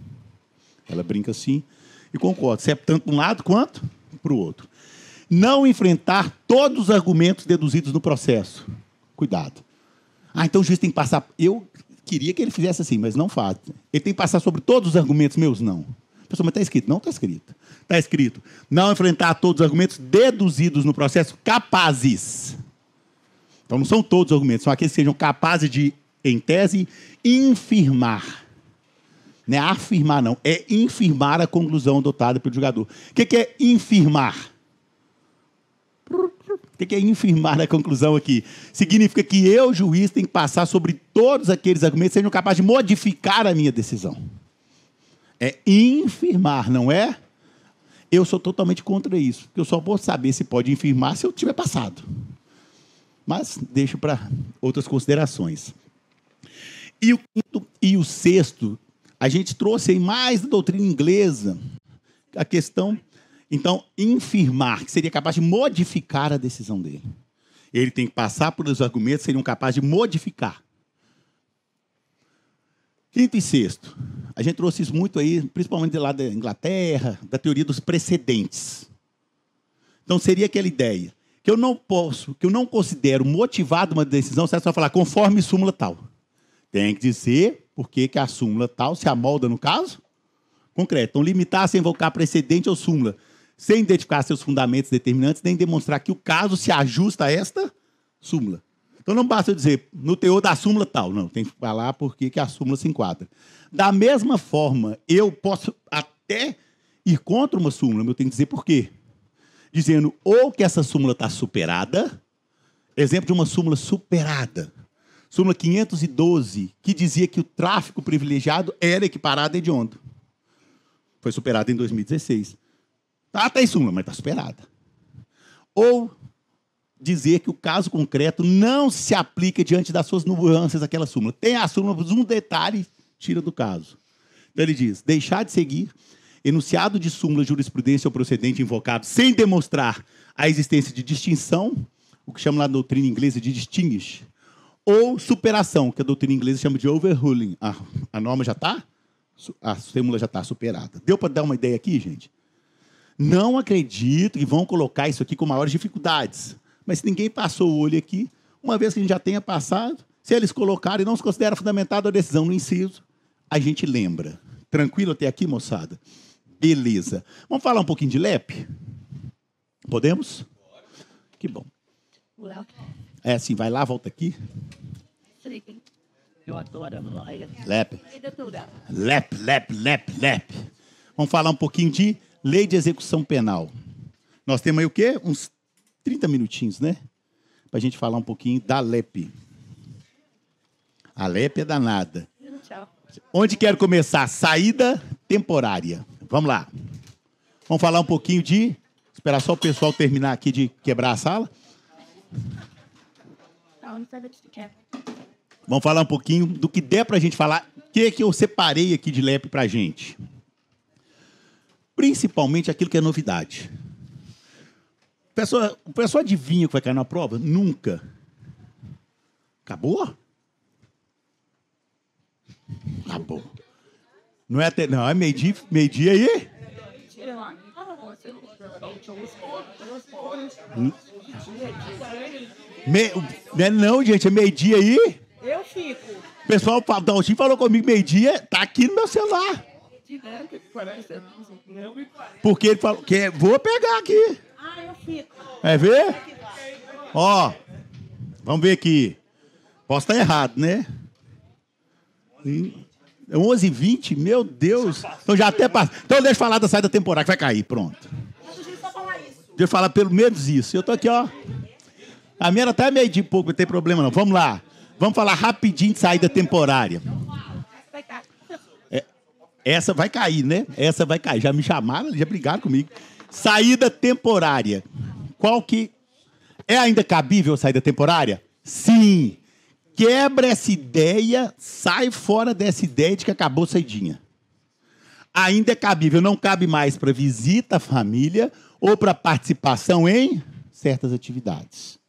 Ela brinca assim e concorda. Serve tanto para um lado quanto para o outro. Não enfrentar todos os argumentos deduzidos no processo. Cuidado. Então o juiz tem que passar... Eu queria que ele fizesse assim, mas não faz. Ele tem que passar sobre todos os argumentos meus? Não. Pessoal, mas está escrito? Não está escrito. Está escrito, não enfrentar todos os argumentos deduzidos no processo capazes. Então não são todos os argumentos, são aqueles que sejam capazes de, em tese, infirmar. Não é afirmar, não. É infirmar a conclusão adotada pelo julgador. O que é infirmar? O que é infirmar a conclusão aqui? Significa que eu, juiz, tenho que passar sobre todos aqueles argumentos que sejam capazes de modificar a minha decisão. É infirmar, não é? Eu sou totalmente contra isso, porque eu só vou saber se pode infirmar se eu tiver passado. Mas deixo para outras considerações. E o quinto e o sexto, a gente trouxe aí mais da doutrina inglesa a questão... Então, infirmar, que seria capaz de modificar a decisão dele. Ele tem que passar por os argumentos que seriam capazes de modificar. Quinto e sexto. A gente trouxe isso muito aí, principalmente lá da Inglaterra, da teoria dos precedentes. Então, seria aquela ideia que eu não posso, que eu não considero motivada uma decisão, você só falar conforme súmula tal. Tem que dizer por que a súmula tal se amolda no caso concreto. Então, limitar-se a invocar precedente ou súmula, sem identificar seus fundamentos determinantes, nem demonstrar que o caso se ajusta a esta súmula. Então, não basta eu dizer, no teor da súmula tal. Não, tem que falar por que a súmula se enquadra. Da mesma forma, eu posso até ir contra uma súmula, mas eu tenho que dizer por quê. Dizendo ou que essa súmula está superada, exemplo de uma súmula superada, súmula 512, que dizia que o tráfico privilegiado era equiparado a hediondo. Foi superado em 2016. Tá em súmula, mas está superada. Ou dizer que o caso concreto não se aplica diante das suas nuances daquela súmula. Tem a súmula, um detalhe, tira do caso. Então ele diz, deixar de seguir enunciado de súmula, jurisprudência ou procedente invocado sem demonstrar a existência de distinção, o que chama na doutrina inglesa de distinguish, ou superação, que a doutrina inglesa chama de overruling. A norma já está? A súmula já está superada. Deu para dar uma ideia aqui, gente? Não acredito que vão colocar isso aqui com maiores dificuldades. Mas se ninguém passou o olho aqui, uma vez que a gente já tenha passado, se eles colocarem e não se considera fundamentada a decisão no inciso, a gente lembra. Tranquilo até aqui, moçada? Beleza. Vamos falar um pouquinho de LEP? Podemos? Que bom. É assim, vai lá, volta aqui. Eu adoro. LEP. LEP. Vamos falar um pouquinho de Lei de Execução Penal. Nós temos aí o quê? Uns 30 minutinhos, né? Para a gente falar um pouquinho da LEP. A LEP é danada. Tchau. Onde quero começar? Saída temporária. Vamos lá. Vamos falar um pouquinho de... Esperar só o pessoal terminar aqui de quebrar a sala. Vamos falar um pouquinho do que der para a gente falar. O que eu separei aqui de LEP para a gente? Principalmente aquilo que é novidade. O pessoal adivinha que vai cair na prova? Nunca. Acabou? Acabou. Não é até... Não, é meio-dia aí? Não, gente, é meio-dia aí? Eu fico. O pessoal, o Daltinho falou comigo meio-dia, tá aqui no meu celular. Porque ele falou que vou pegar aqui. Ah, eu fico. Quer ver? Ó, vamos ver aqui. Posso estar errado, né? 11h20, meu Deus. Então já até passa. Então deixa eu falar da saída temporária que vai cair, pronto. Deixa eu falar pelo menos isso. Eu tô aqui, ó. A minha era até meio-dia e pouco, não tem problema não. Vamos lá. Vamos falar rapidinho de saída temporária. Essa vai cair, né? Essa vai cair. Já me chamaram, já brigaram comigo. Saída temporária. Qual que... É ainda cabível a saída temporária? Sim. Quebra essa ideia, sai fora dessa ideia de que acabou a saidinha. Ainda é cabível, não cabe mais para visita à família ou para participação em certas atividades.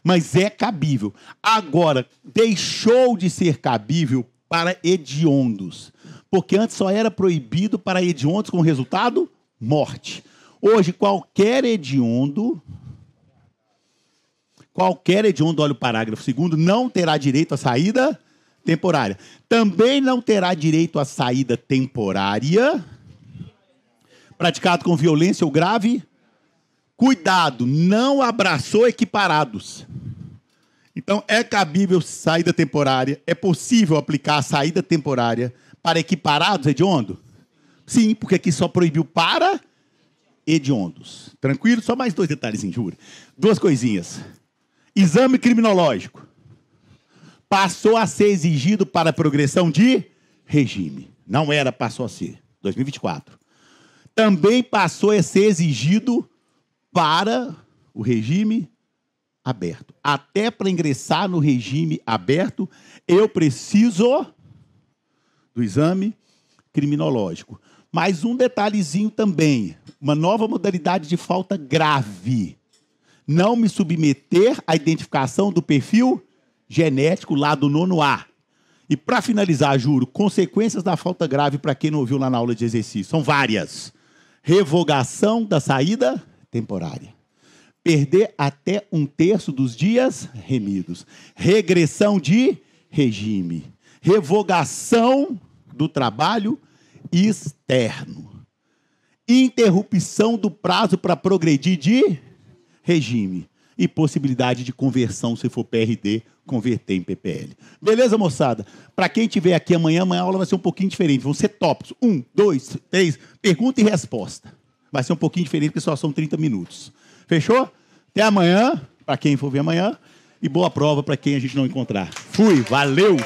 Mas é cabível. Agora, deixou de ser cabível para hediondos. Porque antes só era proibido para hediondos com resultado morte. Hoje, qualquer hediondo, olha o parágrafo 2º, não terá direito à saída temporária. Também não terá direito à saída temporária praticado com violência ou grave. Cuidado, não abraçou equiparados. Então, é cabível saída temporária, é possível aplicar a saída temporária para equiparados, hediondo? Sim, porque aqui só proibiu para hediondos. Tranquilo? Só mais 2 detalhes, júri. 2 coisinhas. Exame criminológico. Passou a ser exigido para a progressão de regime. Não era, passou a ser. 2024. Também passou a ser exigido para o regime aberto. Até para ingressar no regime aberto, eu preciso do exame criminológico. Mais um detalhezinho também. Uma nova modalidade de falta grave. Não me submeter à identificação do perfil genético lá do 9º A. E para finalizar, juro, consequências da falta grave para quem não ouviu lá na aula de exercício. São várias. Revogação da saída temporária. Perder até 1/3 dos dias remidos. Regressão de regime. Revogação do trabalho externo. Interrupção do prazo para progredir de regime. E possibilidade de conversão, se for PRD, converter em PPL. Beleza, moçada? Para quem estiver aqui amanhã a aula vai ser um pouquinho diferente. Vão ser tópicos. 1, 2, 3, pergunta e resposta. Vai ser um pouquinho diferente, porque só são 30 minutos. Fechou? Até amanhã, para quem for ver amanhã. E boa prova para quem a gente não encontrar. Fui, valeu!